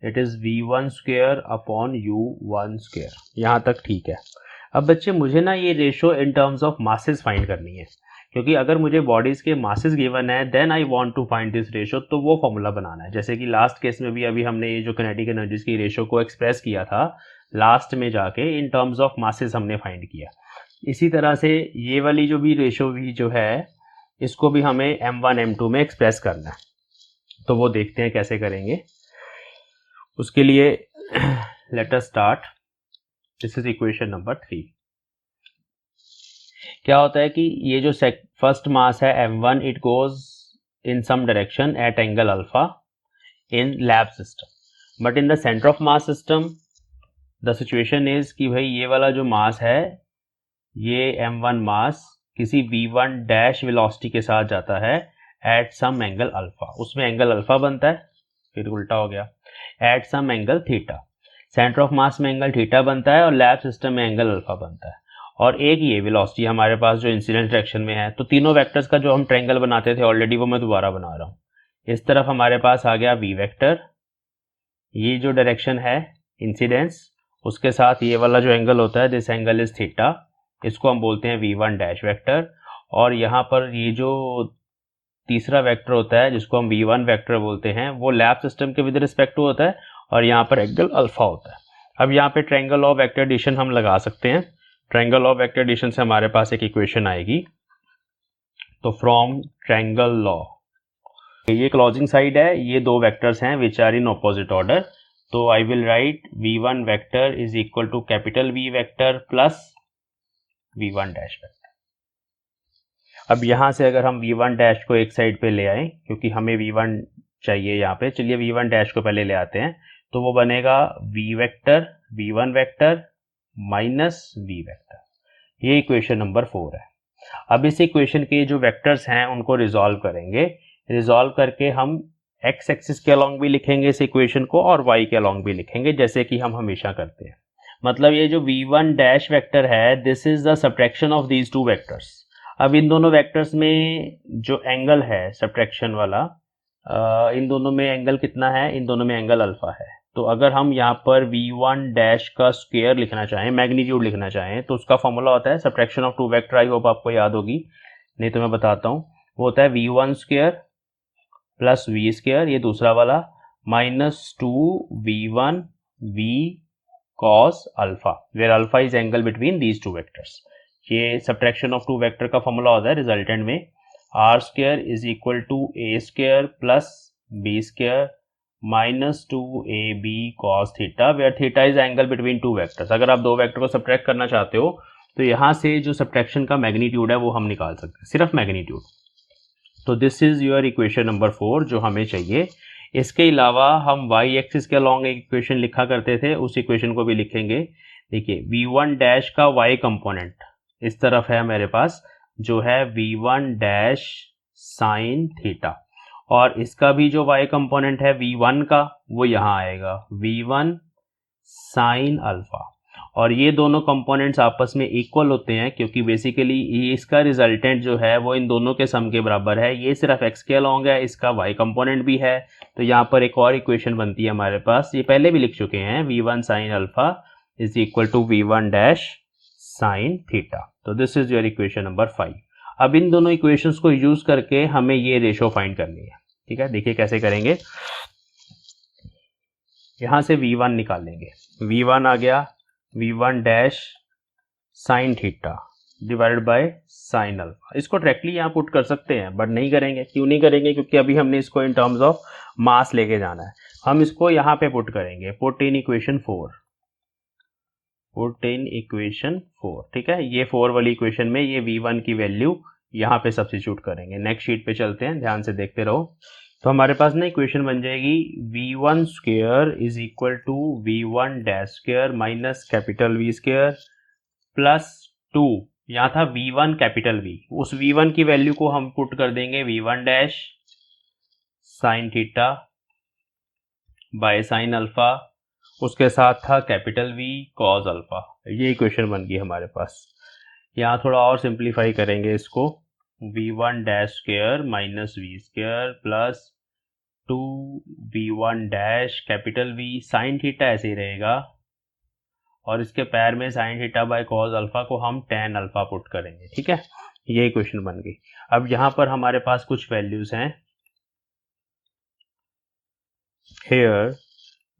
it is V1 square upon U1 square. यहाँ तक ठीक है। अब बच्चे मुझे ना ये ratio in terms of masses find करनी है, क्योंकि अगर मुझे बॉडीज के मासेस गिवन है then I want to find this ratio, तो वो फॉर्मूला बनाना है। जैसे कि लास्ट केस में भी अभी हमने ये जो किनेटिक एनर्जीज की रेशो को एक्सप्रेस किया था, लास्ट में जाके इन टर्म्स ऑफ मासेस हमने फाइंड किया। इसी तरह से ये वाली जो भी रेशो भी जो है, इसको भी हमें M1 M2 में एक्सप्रेस करना है, तो वो देखते हैं कैसे करेंगे। उसके लिए let us start, this is equation number 3। क्या होता है कि ये जो फर्स्ट मास है M1, it goes in some direction at angle alpha in lab system, but in the centre of mass system the situation is कि भाई ये वाला जो मास है, ये M1 मास किसी V1 डैश वेलोसिटी के साथ जाता है एट सम एंगल अल्फा, उसमें एंगल अल्फा बनता है, फिर उल्टा हो गया, at some angle theta. Centre of mass में एंगल थीटा बनता है और लैब सिस्टम में एंगल अल्फा बनता है। और एक ये वेलोसिटी हमारे पास जो इंसिडेंट डायरेक्शन में है, तो तीनों वेक्टर्स का जो हम ट्रायंगल बनाते थे ऑलरेडी, वो मैं दोबारा बना रहा हूँ। इस तरफ हमारे पास आ गया V वेक्टर, ये जो डायरेक्शन है इंसिडेंस, उसके साथ ये वाला जो एंगल होता है, दिस एंगल इज थीटा, इसको हम बोलते हैं V1 डैश वेक्टर। और यहाँ पर ये जो तीसरा वेक्टर होता है जिसको हम V1 वेक्टर बोलते हैं, वो लैब सिस्टम के विद रिस्पेक्ट टू होता है और यहाँ पर एंगल अल्फा होता है। अब यहाँ पे ट्रायंगल ऑफ वेक्टर एडिशन हम लगा सकते हैं। ट्रायंगल ऑफ वेक्टर एडिशन से हमारे पास एक इक्वेशन आएगी, तो फ्रॉम ट्रायंगल लॉ, ये क्लोजिंग साइड है, ये दो वेक्टर्स हैं which are in opposite order, तो I will write V1 vector is equal to capital V vector plus V1 dash vector. अब यहाँ से अगर हम V1 डैश को एक साइड पे ले आए, क्योंकि हमें V1 चाहिए यहाँ पे, चलिए V1 डैश को पहले ले आते हैं, तो वो बनेगा V vector V1 vector minus V vector. ये इक्वेशन नंबर 4 है। अब इस इक्वेशन के जो वेक्टर्स हैं उनको रिजॉल्व करेंगे, रिजॉल्व करके हम एक्स एक्सिस के अलोंग भी लिखेंगे इस इक्वेशन को और वाई के अलोंग भी लिखेंगे, जैसे कि हम हमेशा करते हैं। मतलब ये जो V1 डैश वेक्टर है, this is the subtraction of these two vectors. अब इन दोनों वेक्टर्स में जो एंगल है सब्ट्रैक्शन वाला, इन दोनों में एंगल कितना है, इन दोनों में एंगल अल्फा है। तो अगर हम यहाँ पर V1 डैश का स्क्वायर लिखना चाहें, मैग्नीट्यूड लिखना चाहें, तो उसका फॉर्मूला होता है subtraction of two vector, I hope आपको याद होगी, नहीं तो मैं बताता हूँ। वो होता है V1 square plus V square, ये दूसरा वाला, minus 2V1 V cos alpha, where alpha is angle between these two vectors. ये सब्ट्रैक्शन ऑफ टू वेक्टर का फॉर्मूला होता है रिजल्टेंट में, R square is equal to A square plus B square -2ab cos theta where theta is angle between two vectors. अगर आप दो vector को subtract करना चाहते हो तो यहाँ से जो सब्ट्रैक्शन का मैग्नीट्यूड है वो हम निकाल सकते हैं, सिर्फ मैग्नीट्यूड। तो this is your equation number 4 जो हमें चाहिए। इसके अलावा हम y एक्सिस के अलॉन्ग एक इक्वेशन लिखा करते थे, उस इक्वेशन को भी लिखेंगे। देखिए v1 डैश का y कंपोनेंट इस तरफ है मेरे पास, जो है v1 डैश साइन थीटा, और इसका भी जो y कंपोनेंट है v1 का वो यहाँ आएगा v1 साइन अल्फा। और ये दोनों कंपोनेंट्स आपस में इक्वल होते हैं क्योंकि बेसिकली इसका रिजल्टेंट जो है वो इन दोनों के सम के बराबर है। ये सिर्फ x के अलॉन्ग है, इसका y कंपोनेंट भी है। तो यहाँ पर एक और इक्वेशन बनती है हमारे पास, ये पहले भी लिख चुके हैं, v1 sine alpha is equal to v1 dash sine theta. तो this is your equation number 5। अब इन दोनों इक्वेशंस को यूज करके हमें ये रेशो फाइंड करनी है। ठीक है, देखिए कैसे करेंगे। यहाँ से v1 निकाल लेंगे, v1 आ गया v1 dash sine theta divided by sine alpha. इसको डायरेक्टली यहाँ पुट कर सकते हैं बट नहीं करेंगे। क्यों नहीं करेंगे? क्योंकि अभी हमने इसको इन टर्म्स ऑफ मास लेके जाना है। हम इसको यहाँ पे पुट करेंगे, put in equation 4, put in equation 4। ठीक है, ये 4 वाली इक्वेशन में ये v1 की वैल्यू यहाँ पे सब्स्टिट्यूट करेंगे। नेक्स्ट शीट पे चलते हैं, ध्यान से देखते रहो। तो हमारे पास ना इक्वेशन बन जाएगी v1 square is equal to v1 dash square minus capital V square plus 2, यहाँ था v1 कैपिटल V, उस v1 की वैल्यू को हम पुट कर देंगे v1 dash sine theta by sine alpha, उसके साथ था कैपिटल V कॉस अल्फा। ये इक्वेशन बन गई हमारे पास। यहाँ थोड़ा और सिंप्लीफाई करेंगे इसको, v1 dash square minus V square plus 2v1 dash capital V sine theta ऐसे ही रहेगा, और इसके पैर में sine theta by cos alpha को हम tan अल्फा पुट करेंगे। ठीक है, ये इक्वेशन बन गई। अब यहाँ पर हमारे पास कुछ वैल्यूज हैं। Here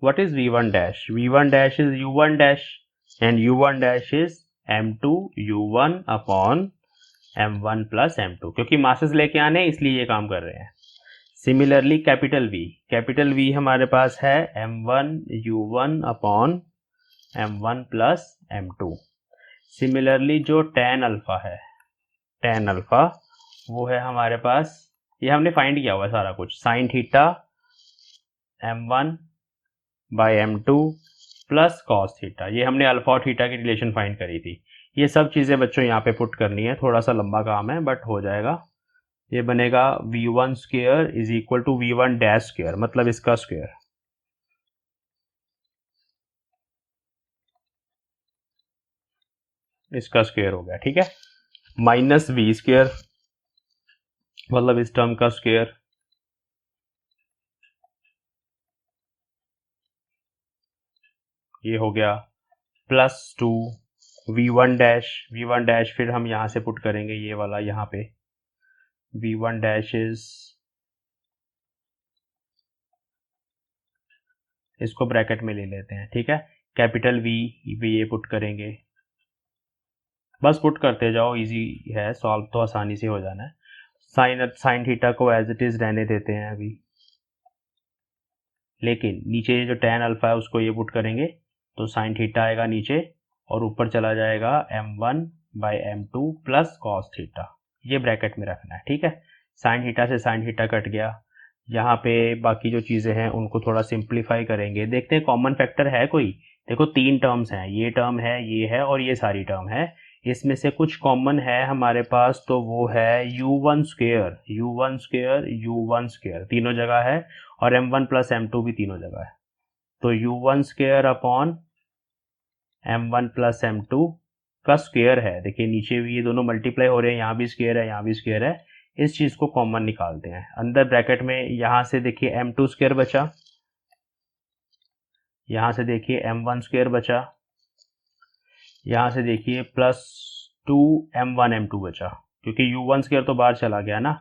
what is v1 dash? v1 dash is u1 dash and u1 dash is m2 u1 upon m1 plus m2, क्योंकि मासेस लेके आने इसलिए ये काम कर रहे हैं। सिमिलरली कैपिटल V हमारे पास है m1 u1 upon m1 plus m2। Similarly जो tan अल्फा है, tan अल्फा वो है हमारे पास, ये हमने फाइंड किया हुआ है सारा कुछ, sine theta m1 by m2 plus cos theta. ये हमने अल्फा और थीटा की रिलेशन फाइंड करी थी। ये सब चीज़ें बच्चों यहाँ पे पुट करनी है, थोड़ा सा लंबा काम है बट हो जाएगा। ये बनेगा v1 square is equal to v1 dash square, मतलब इसका स्क्वायर, इसका स्क्वायर हो गया। ठीक है, माइनस V स्क्वायर मतलब इस टर्म का स्क्वायर, ये हो गया प्लस 2 v1 डैश, फिर हम यहाँ से पुट करेंगे ये वाला, यहाँ पे v1 डैश इज, इसको ब्रैकेट में ले लेते हैं। ठीक है, कैपिटल V ये पुट करेंगे, बस पुट करते जाओ, इजी है, सॉल्व तो आसानी से हो जाना है। साइन थीटा को एज इट इज रहने देते हैं अभी, लेकिन नीचे जो tan अल्फा है उसको ये पुट करेंगे तो साइन थीटा आएगा नीचे, और ऊपर चला जाएगा m1 by m2 plus cos theta, ये ब्रैकेट में रखना है। ठीक है, साइन थीटा से साइन थीटा कट गया। यहाँ पे बाकी जो चीज़ें हैं उनको थोड़ा सिंप्लीफाई करेंगे, देखते हैं कॉमन फैक्टर है कोई। देखो 3 टर्म्स हैं, ये टर्म है, ये है और ये सारी टर्म है। इसमें से कुछ कॉमन है हमारे पास, तो वो है u1 स्क्वायर तीनों जगह है, और m1 प्लस m2 भी तीनों जगह है। तो u1 square upon m1 plus m2 का स्क्वायर है। देखिए नीचे भी ये दोनों मल्टीप्लाई हो रहे हैं, यहाँ भी स्क्वायर है, यहाँ भी स्क्वायर है। इस चीज़ को कॉमन निकालते हैं अंदर ब्रैकेट में। यहाँ से देखिए m2 स्क्वायर बचा, यहाँ से देखिए m1 स्क्वायर बचा, यहाँ से देखिए प्लस 2m1 m2 बचा, क्योंकि u1 स्क्वायर तो बाहर चला गया ना,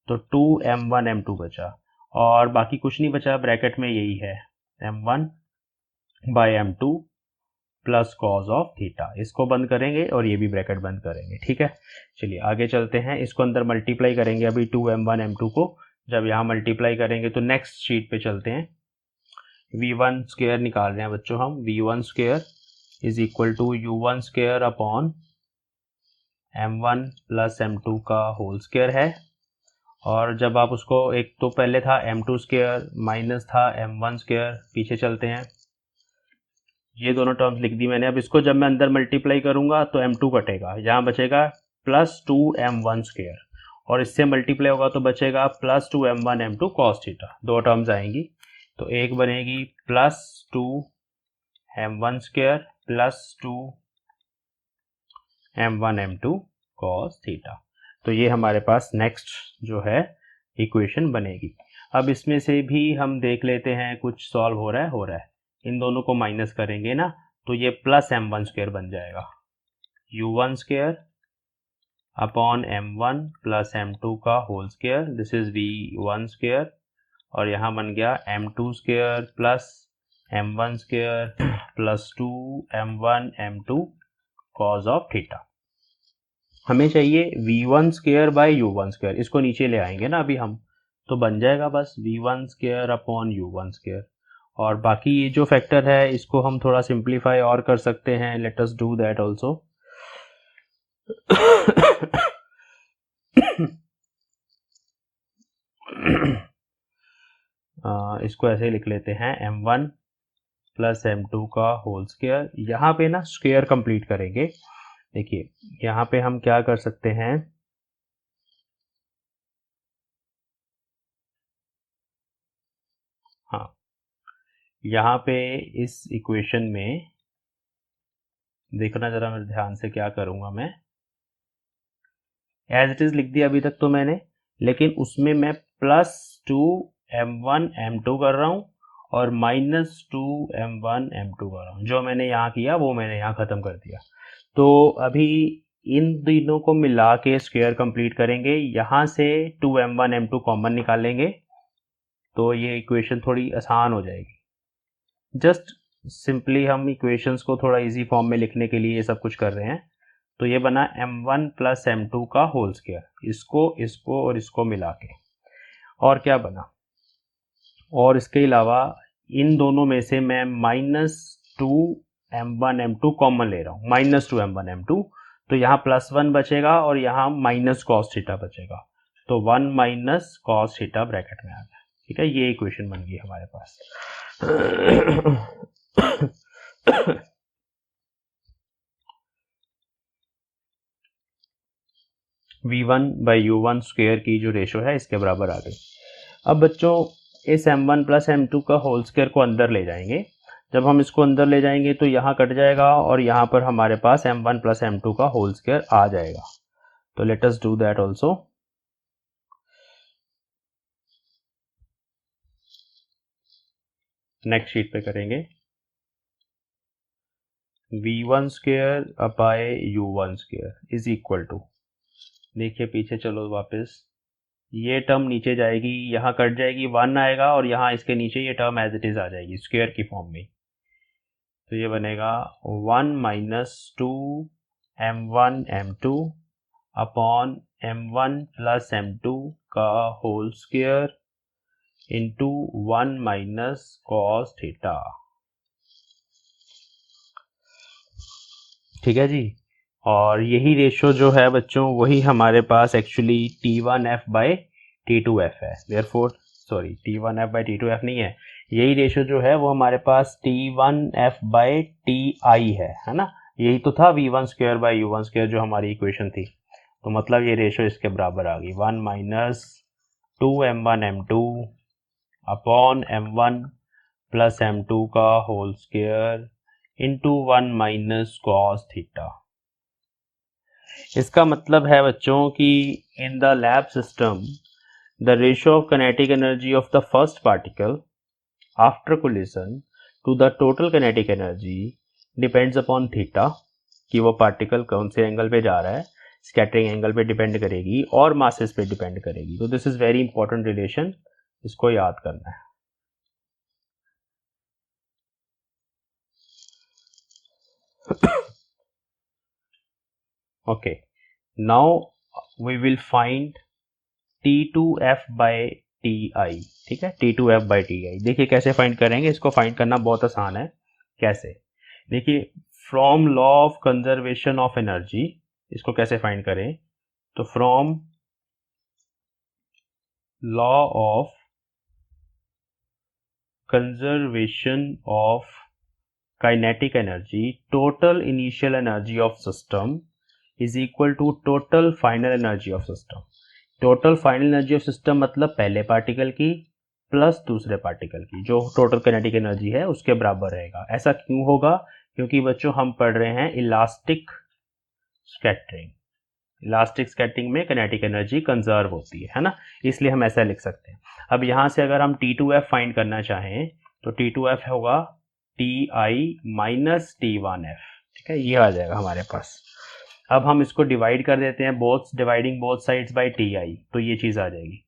तो 2m1 m2 बचा, और बाकी कुछ नहीं बचा ब्रैकेट में, यही है m1 by m2 plus cos of theta. इसको बंद करेंगे और ये भी ब्रैकेट बंद करेंगे। ठीक है, चलिए आगे चलते हैं। इसको अंदर मल्टीप्लाई करेंगे अभी 2m1 m2 को, जब यहाँ मल्टीप्लाई करेंगे तो नेक्स्ट शीट पे चलते हैं। v1 स्क्वायर निकाल रहे हैं बच्चों हम, v1 square is equal to u1 square upon m1 plus m2 का होल स्क्वायर है। और जब आप उसको, एक तो पहले था m2 स्क्वायर माइनस था m1 स्क्वायर, पीछे चलते हैं, ये दोनों टर्म्स लिख दी मैंने। अब इसको जब मैं अंदर मल्टीप्लाई करूंगा तो m2 कटेगा, यहाँ बचेगा प्लस 2m1 स्क्वायर, और इससे मल्टीप्लाई होगा तो बचेगा plus 2m1 m2 cos theta, दो टर्म्स आएंगी। तो एक बनेगी plus 2m1 square plus 2m1 m2 cos theta. तो ये हमारे पास नेक्स्ट जो है इक्वेशन बनेगी। अब इसमें से भी हम देख लेते हैं कुछ सॉल्व हो रहा है, इन दोनों को माइनस करेंगे ना, तो ये प्लस m1 स्क्वायर बन जाएगा, u1 square upon m1 plus m2 का whole square, this is v1 square, और यहाँ बन गया m2 square plus m1 square plus 2m1 m2 cos of theta. हमें चाहिए v1 square by u1 square, इसको नीचे ले आएंगे ना अभी हम, तो बन जाएगा बस v1 square upon u1 square. और बाकी ये जो फैक्टर है इसको हम थोड़ा सिंप्लीफाई और कर सकते हैं, let us do that also. इसको ऐसे लिख लेते हैं m1 प्लस m2 का होल स्क्वायर। यहाँ पे ना स्क्वायर कंप्लीट करेंगे। देखिए यहाँ पे हम क्या कर सकते हैं, हाँ यहाँ पे इस इक्वेशन में देखना जरा मेरे ध्यान से, क्या करूँगा मैं, एज इट इज लिख दिया अभी तक तो मैंने, लेकिन उसमें मैं प्लस 2m1 m2 कर रहा हूँ और माइनस 2m1 m2 कर रहा हूँ। जो मैंने यहाँ किया वो मैंने यहाँ ख़त्म कर दिया। तो अभी इन तीनों को मिला के स्क्वायर कंप्लीट करेंगे, यहाँ से 2m1 m2 कॉमन निकालेंगे तो ये इक्वेशन थोड़ी आसान हो जाएगी। जस्ट सिंपली हम इक्वेशंस को थोड़ा इजी फॉर्म में लिखने के लिए ये सब कुछ कर रहे हैं। तो ये बना m1 प्लस m2 का होल स्क्वायर, इसको और इसको मिला के, और क्या बना, और इसके अलावा इन दोनों में से मैं माइनस 2m1 m2 कॉमन ले रहा हूँ, माइनस 2m1 m2, तो यहाँ प्लस 1 बचेगा और यहाँ माइनस कॉस थीटा बचेगा, तो 1 माइनस कॉस थीटा ब्रैकेट में आ गया। ठीक है, ये इक्वेशन बन गई हमारे पास। v1 बाई u1 स्क्वायर की जो रेशो है इसके बराबर आ गई। अब बच्चों इस m1 प्लस m2 का होल स्क्वायर को अंदर ले जाएंगे। जब हम इसको अंदर ले जाएंगे तो यहाँ कट जाएगा और यहाँ पर हमारे पास m1 प्लस m2 का होल स्क्वायर आ जाएगा। तो let us do that also. Next sheet पे करेंगे, v1 square upon u1 square is equal to, देखिए पीछे चलो वापस, ये टर्म नीचे जाएगी, यहाँ कट जाएगी, 1 आएगा और यहाँ इसके नीचे ये टर्म एज इट इज आ जाएगी स्क्वायर की फॉर्म में। तो ये बनेगा 1 minus 2m1 m2 upon m1 plus m2 का whole square into 1 minus cos theta. ठीक है जी, और यही रेशो जो है बच्चों वही हमारे पास एक्चुअली T1F बाई T2F है। Therefore sorry, T1F by T2F नहीं है, यही रेशो जो है वो हमारे पास T1F बाई TI है ना। यही तो था v1 square by u1 square जो हमारी इक्वेशन थी। तो मतलब ये रेशो इसके बराबर आ गई, 1 minus 2m1 m2 upon m1 plus m2 का whole square into 1 minus cos theta. इसका मतलब है बच्चों कि in the lab system the ratio of kinetic energy of the first particle after collision to the total kinetic energy depends upon theta, कि वो particle कौन से एंगल पे जा रहा है, स्कैटरिंग एंगल पे डिपेंड करेगी और मासेस पे डिपेंड करेगी। तो this is very important relation, इसको याद करना है। Okay, now we will find T2F by Ti, ठीक है, T2F/Ti। देखिए कैसे फाइंड करेंगे, इसको फाइंड करना बहुत आसान है। कैसे, देखिए from law of conservation of energy, इसको कैसे फाइंड करें, तो from law of conservation of kinetic energy, total initial energy of system is equal to total final energy of system. Total final energy of system मतलब पहले particle की plus दूसरे particle की जो टोटल काइनेटिक एनर्जी है उसके बराबर रहेगा। ऐसा क्यों होगा, क्योंकि बच्चों हम पढ़ रहे हैं इलास्टिक स्कैटरिंग। इलास्टिक स्कैटरिंग में काइनेटिक एनर्जी कंजर्व होती है ना, इसलिए हम ऐसा लिख सकते हैं। अब यहाँ से अगर हम T2F फाइंड करना चाहें तो T2F होगा Ti माइनस T1F, ठीक है, ये आ जाएगा हमारे पास। अब हम इसको डिवाइड कर देते हैं, dividing both sides by Ti, तो ये चीज़ आ जाएगी।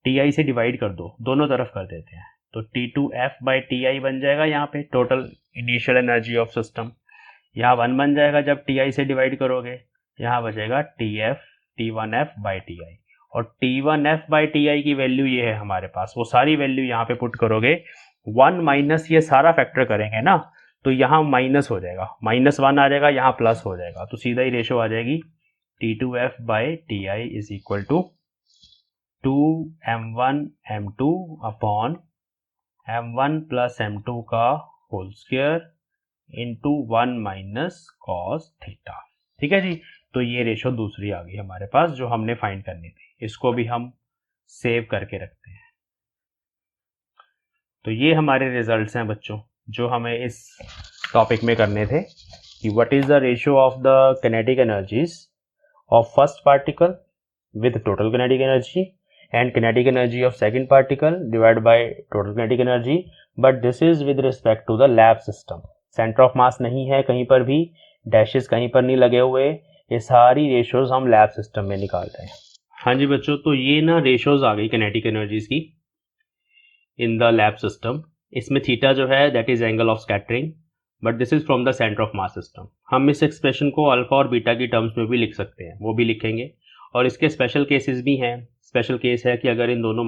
Ti से डिवाइड कर दो, दोनों तरफ कर देते हैं, तो T2F/Ti बन जाएगा यहाँ पे total initial energy of system. यहाँ 1 बन जाएगा जब Ti से डिवाइड करोगे, यहाँ बचेगा T1F/Ti, और T1F/Ti की वैल्यू ये है हमारे पास। वो सारी वैल्यू यहाँ पे पुट करोगे, 1 माइनस ये सारा फैक्टर करेंगे ना, तो यहाँ माइनस हो जाएगा, -1 आ जाएगा, यहाँ प्लस हो जाएगा, तो सीधा ही रेशो आ जाएगी T2F/Ti is equal to 2m1m2 upon m1 plus m2 का whole square into 1 minus cos theta. ठीक है जी, तो ये रेशो दूसरी आ गई हमारे पास जो हमने फाइंड करनी थी। इसको भी हम सेव करके रखते हैं। तो ये हमारे रिजल्ट्स हैं बच्चों जो हमें इस टॉपिक में करने थे कि what is the ratio of the kinetic energies of first particle with total kinetic energy and kinetic energy of second particle divide by total kinetic energy, but this is with respect to the lab system. Centre of mass नहीं है कहीं पर भी, dashes कहीं पर नहीं लगे हुए, ये सारी रेशियोज हम लैब सिस्टम में निकाल रहे हैं। हाँ जी बच्चों, तो ये ना रेशियोज आ गई काइनेटिक एनर्जीज की इन द लैब सिस्टम। इसमें थीटा जो है that is angle of scattering, but this is from the centre of mass system. हम इस एक्सप्रेशन को अल्फा और बीटा की टर्म्स में भी लिख सकते हैं, वो भी लिखेंगे, और इसके स्पेशल केसेस भी हैं। स्पेशल केस है कि अगर ये दोनों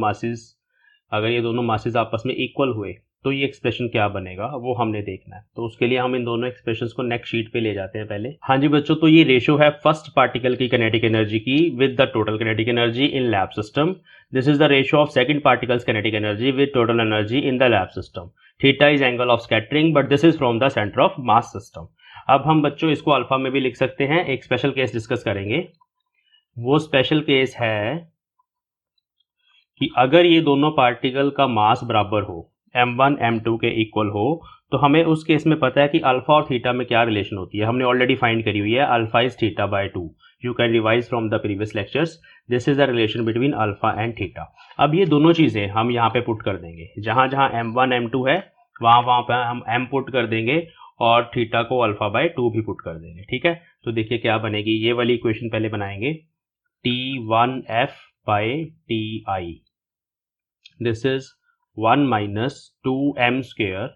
मासेस आपस में इक्वल हुए तो ये एक्सप्रेशन क्या बनेगा वो हमने देखना है। तो उसके लिए हम इन दोनों एक्सप्रेशंस को नेक्स्ट शीट पे ले जाते हैं पहले। हाँ जी बच्चों, तो ये रेशियो है फर्स्ट पार्टिकल की काइनेटिक एनर्जी की with the total kinetic energy in lab system. This is the ratio of second particles kinetic energy with total energy in the lab system. Theta is angle of scattering, but this is from the centre of mass system. अब हम बच्चों इसको alpha में भी लिख सकते हैं। एक स्पेशल केस डिस्कस करेंगे। वो स्पेशल केस है कि अगर ये दोनों पार्टिकल का मास बराबर हो, m1 m2 के इक्वल हो, तो हमें उस केस में पता है कि अल्फा और थीटा में क्या रिलेशन होती है। हमने ऑलरेडी फाइंड करी हुई है, alpha is theta by 2। You can revise from the previous lectures. This is the relation between alpha and theta. अब ये दोनों चीजें हम यहाँ पे पुट कर देंगे, जहां जहां m1 m2 है वहां पे हम m पुट कर देंगे और थीटा को अल्फा बाय 2 भी पुट कर देंगे। ठीक है, तो देखिए क्या बनेगी। ये वाली इक्वेशन पहले बनाएंगे, T1F/Ti, this is 1 minus 2m square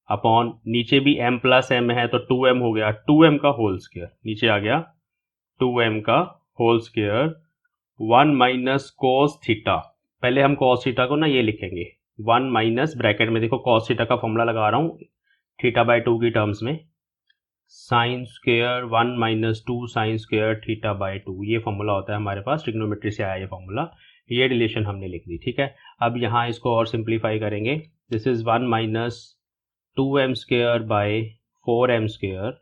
upon, नीचे भी m प्लस m है तो 2m हो गया, 2m का होल स्क्वायर, नीचे आ गया 2m का whole square, 1 minus cos theta. पहले हम कोस थीटा को ना ये लिखेंगे 1 माइनस, ब्रैकेट में देखो कोस थीटा का फॉर्मूला लगा रहा हूँ थीटा बाय 2 की टर्म्स में, sine square 1 minus 2 sine square theta by 2। ये फॉर्मूला होता है हमारे पास, ट्रिग्नोमेट्री से आया ये फॉर्मूला, ये रिलेशन हमने लिख दी। ठीक है, अब यहाँ इसको और सिंप्लीफाई करेंगे। This is 1 minus 2m square by 4m square,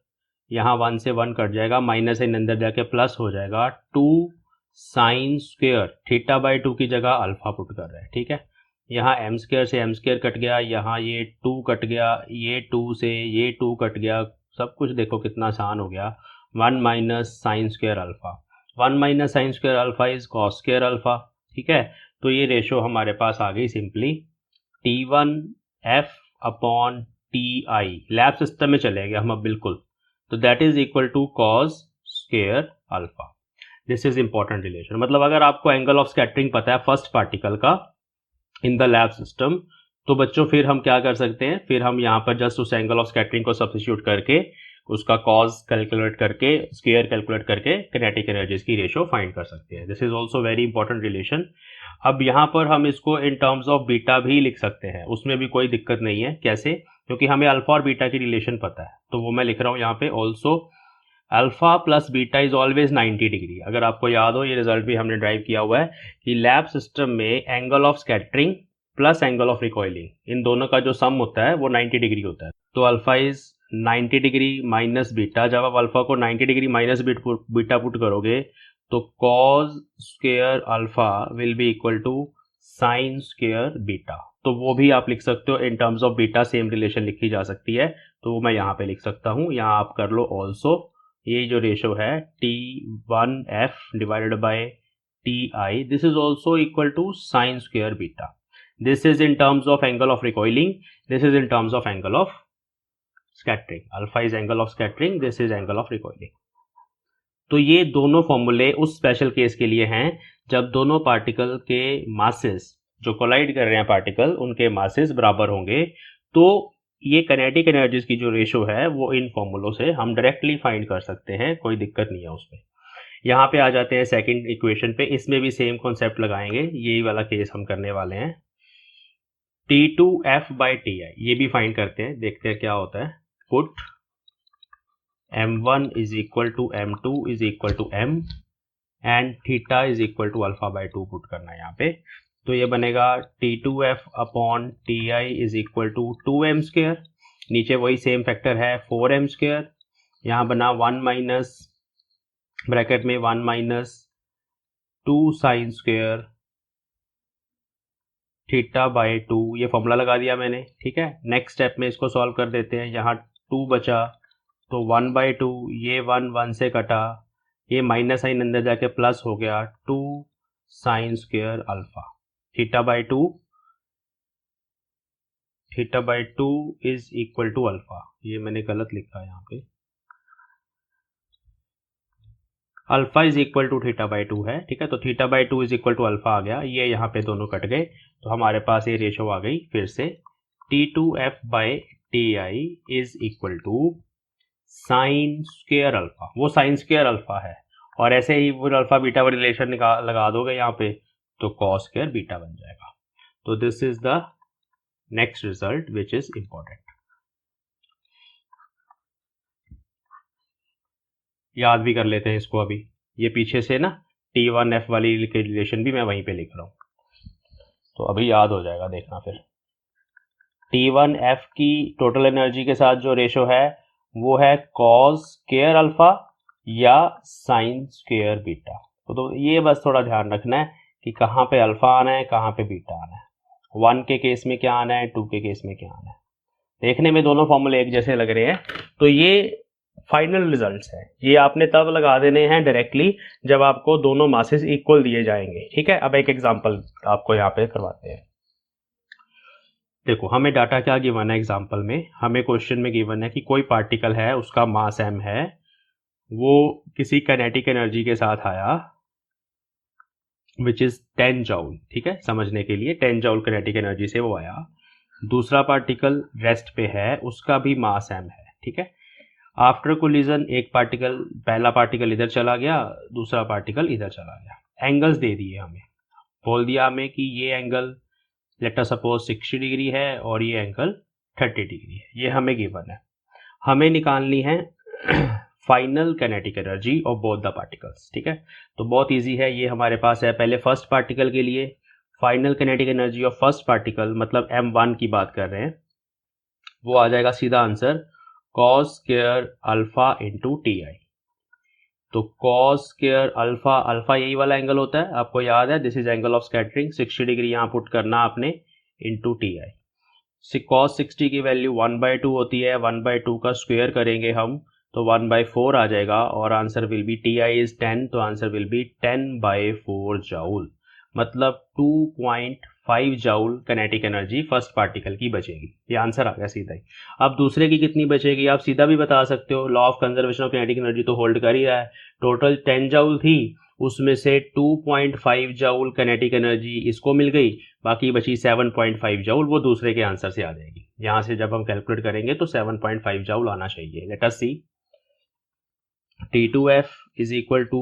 यहाँ 1 से 1 कट जाएगा, माइनस इन अंदर जाके प्लस हो जाएगा, 2 साइन स्क्वायर थीटा बाय 2 की जगह अल्फा पुट कर रहे हैं। ठीक है, यहाँ m स्क्वायर से m स्क्वायर कट गया, यहाँ ये 2 कट गया, ये 2 से ये 2 कट गया, सब कुछ देखो कितना आसान हो गया। 1 minus sign square alpha, 1 minus sign square alpha is cos square alpha. ठीक है, तो ये रेशो हमारे पास आ गई सिंपली T1F/Ti। लैब सिस्टम में चले गए हम अब बिल्कुल, तो that is equal to cos square alpha. This is important relation. मतलब अगर आपको एंगल ऑफ स्कैटरिंग पता है फर्स्ट पार्टिकल का इन द लैब सिस्टम, तो बच्चों फिर हम क्या कर सकते हैं, फिर हम यहाँ पर जस्ट उस एंगल ऑफ स्कैटरिंग को सब्स्टिट्यूट करके उसका कॉस कैलकुलेट करके, स्क्वायर कैलकुलेट करके काइनेटिक एनर्जीज की रेशो फाइंड कर सकते हैं। This is also very important relation. अब यहाँ पर हम इसको इन टर्म्स ऑफ बीटा भी लिख सकते हैं, उसमें भी कोई दिक्कत नहीं है। कैसे? क्योंकि हमें अल्फा और बीटा की रिलेशन पता है, तो वो मैं लिख रहा हूँ यहाँ पे also alpha plus beta is always 90 degree. अगर आपको याद हो, ये रिजल्ट भी हमने ड्राइव किया हुआ है कि लैब सिस्टम में angle of scattering plus angle of recoiling, इन दोनों का जो सम होता है वो 90 डिग्री होता है। तो alpha is 90 degree minus beta. जब आप अल्फा को 90 डिग्री माइनस बीटा पुट करोगे तो cos square alpha will be equal to sine square beta. तो वो भी आप लिख सकते हो in terms of beta, same relation लिखी जा सकती है, तो वो मैं यहाँ पे लिख सकता हूँ। यहाँ आप कर लो ऑल्सो, ये जो रेशो है T1F divided by Ti, this is also equal to sine square beta. This is in terms of angle of recoiling, this is in terms of angle of scattering. Alpha is angle of scattering, this is angle of recoiling. तो ये दोनों फॉर्मूले उस special case के लिए हैं जब दोनों पार्टिकल के मासेस, जो कोलाइड कर रहे हैं पार्टिकल, उनके मासेस बराबर होंगे। तो ये काइनेटिक एनर्जीज की जो रेशो है वो इन फॉर्मूलों से हम डायरेक्टली फाइंड कर सकते हैं, कोई दिक्कत नहीं है उसमें। यहाँ पे आ जाते हैं सेकंड इक्वेशन पे, इसमें भी सेम कॉन्सेप्ट लगाएंगे, यही वाला केस हम करने वाले हैं। T2F बाई Ti, ये भी फाइंड करते हैं, देखते हैं क्या होता है। Put M1 is equal to M2 is equal to M and theta is equal to alpha by 2 put करना है यहाँ पे। तो ये बनेगा T2F upon Ti is equal to 2m square, नीचे वही सेम फैक्टर है 4m स्क्वायर, यहाँ बना 1 माइनस ब्रैकेट में 1 minus 2 sine square theta by 2, ये फॉर्मूला लगा दिया मैंने, ठीक है। नेक्स्ट स्टेप में इसको सॉल्व कर देते हैं, यहाँ 2 बचा तो 1 बाई 2, ये 1 से कटा, ये माइनस साइन अंदर जाके प्लस हो गया 2 sine square alpha theta by 2 is equal to alpha. ये मैंने गलत लिखा है यहाँ पे, alpha is equal to theta by 2 है, ठीक है। तो theta by 2 is equal to alpha आ गया, ये यहाँ पे दोनों कट गए, तो हमारे पास ये रेशो आ गई फिर से T2F by Ti is equal to sine square alpha. वो साइन स्क्वायर अल्फा है, और ऐसे ही वो अल्फा बीटा का रिलेशन लगा दोगे यहाँ पे तो कॉस स्क्वायर बीटा बन जाएगा। तो this is the next result which is important. याद भी कर लेते हैं इसको अभी, ये पीछे से ना T1F वाली रिलेशन भी मैं वहीं पे लिख रहा हूँ, तो अभी याद हो जाएगा, देखना फिर। T1F की टोटल एनर्जी के साथ जो रेशो है वो है कॉस स्क्वायर अल्फा या साइन स्क्वायर बीटा। तो ये बस थोड़ा ध्यान रखना है कि कहाँ पे अल्फा आना है, कहाँ पे बीटा आना है, 1 के केस में क्या आना है, 2 के केस में क्या आना है। देखने में दोनों फॉर्मूले एक जैसे लग रहे हैं, तो ये फाइनल रिजल्ट्स हैं, ये आपने तब लगा देने हैं डायरेक्टली जब आपको दोनों मासेस इक्वल दिए जाएंगे, ठीक है। अब एक एग्जांपल आपको यहाँ पे करवाते हैं। देखो हमें डाटा क्या गिवन है, एग्जांपल में हमें क्वेश्चन में गिवन है कि कोई पार्टिकल है, उसका मास m है, वो किसी काइनेटिक एनर्जी के साथ आया विच इज 10 जूल, ठीक है, समझने के लिए 10 जूल काइनेटिक एनर्जी से वो आया। दूसरा पार्टिकल रेस्ट पे है, उसका भी मास m है, ठीक है। आफ्टर कोलिजन एक पार्टिकल, पहला पार्टिकल इधर चला गया, दूसरा पार्टिकल इधर चला गया। एंगल्स दे दिए हमें, बोल दिया हमें कि ये angle late us suppose 60 degree है और ये एंगल 30 डिग्री है, ये हमें गिवन है। हमें निकालनी है final kinetic energy of both the particles, ठीक है। तो बहुत इजी है, ये हमारे पास है। पहले फर्स्ट पार्टिकल के लिए final kinetic energy of first particle, मतलब m1 की बात कर रहे हैं, वो आ जाएगा सीधा answer cos square alpha into Ti। तो कॉस स्क्वायर अल्फा, अल्फा यही वाला एंगल होता है, आपको याद है, this is angle of scattering, 60 degree यहाँ पुट करना आपने इंटू Ti। कॉस 60 की वैल्यू 1/2 होती है, 1/2 का स्क्वायर करेंगे हम तो 1/4 आ जाएगा, और answer will be Ti is 10, तो आंसर विल बी 10/4 जूल, मतलब 2.5 joule kinetic energy first particle की बचेगी। ये आंसर आ गया सीधा ही। अब दूसरे की कितनी बचेगी आप सीधा भी बता सकते हो, law of conservation of kinetic energy तो होल्ड कर ही रहा है। टोटल 10 जूल थी, उसमें से 2.5 जूल काइनेटिक एनर्जी इसको मिल गई, बाकी बची 7.5 जूल, वो दूसरे के आंसर से आ जाएगी। यहाँ से जब हम कैलकुलेट करेंगे तो 7.5 जूल आना चाहिए। Let us see, T2F is equal to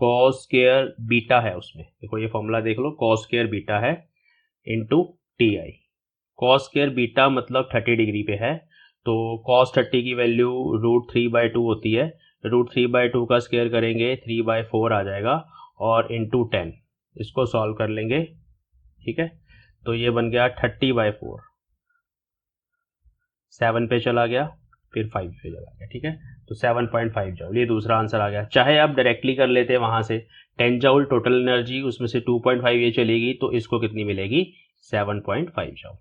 cos square beta है उसमें, देखो ये फॉर्मूला देख लो, कॉस स्क्वायर बीटा है into T I. Cos square beta मतलब 30 डिग्री पे है, तो कॉस 30 की वैल्यू √3/2 होती है। √3/2 का स्क्वायर करेंगे 3/4 आ जाएगा, और इंटू 10 इसको सॉल्व कर लेंगे, ठीक है। तो ये बन गया 30/4, 7 पे चला गया, फिर 5 पे चला गया, ठीक है। तो 7.5 जूल, ये दूसरा आंसर आ गया। चाहे आप डायरेक्टली कर लेते वहां से, 10 जूल टोटल एनर्जी, उसमें से 2.5 ये चलेगी, तो इसको कितनी मिलेगी, 7.5 जूल।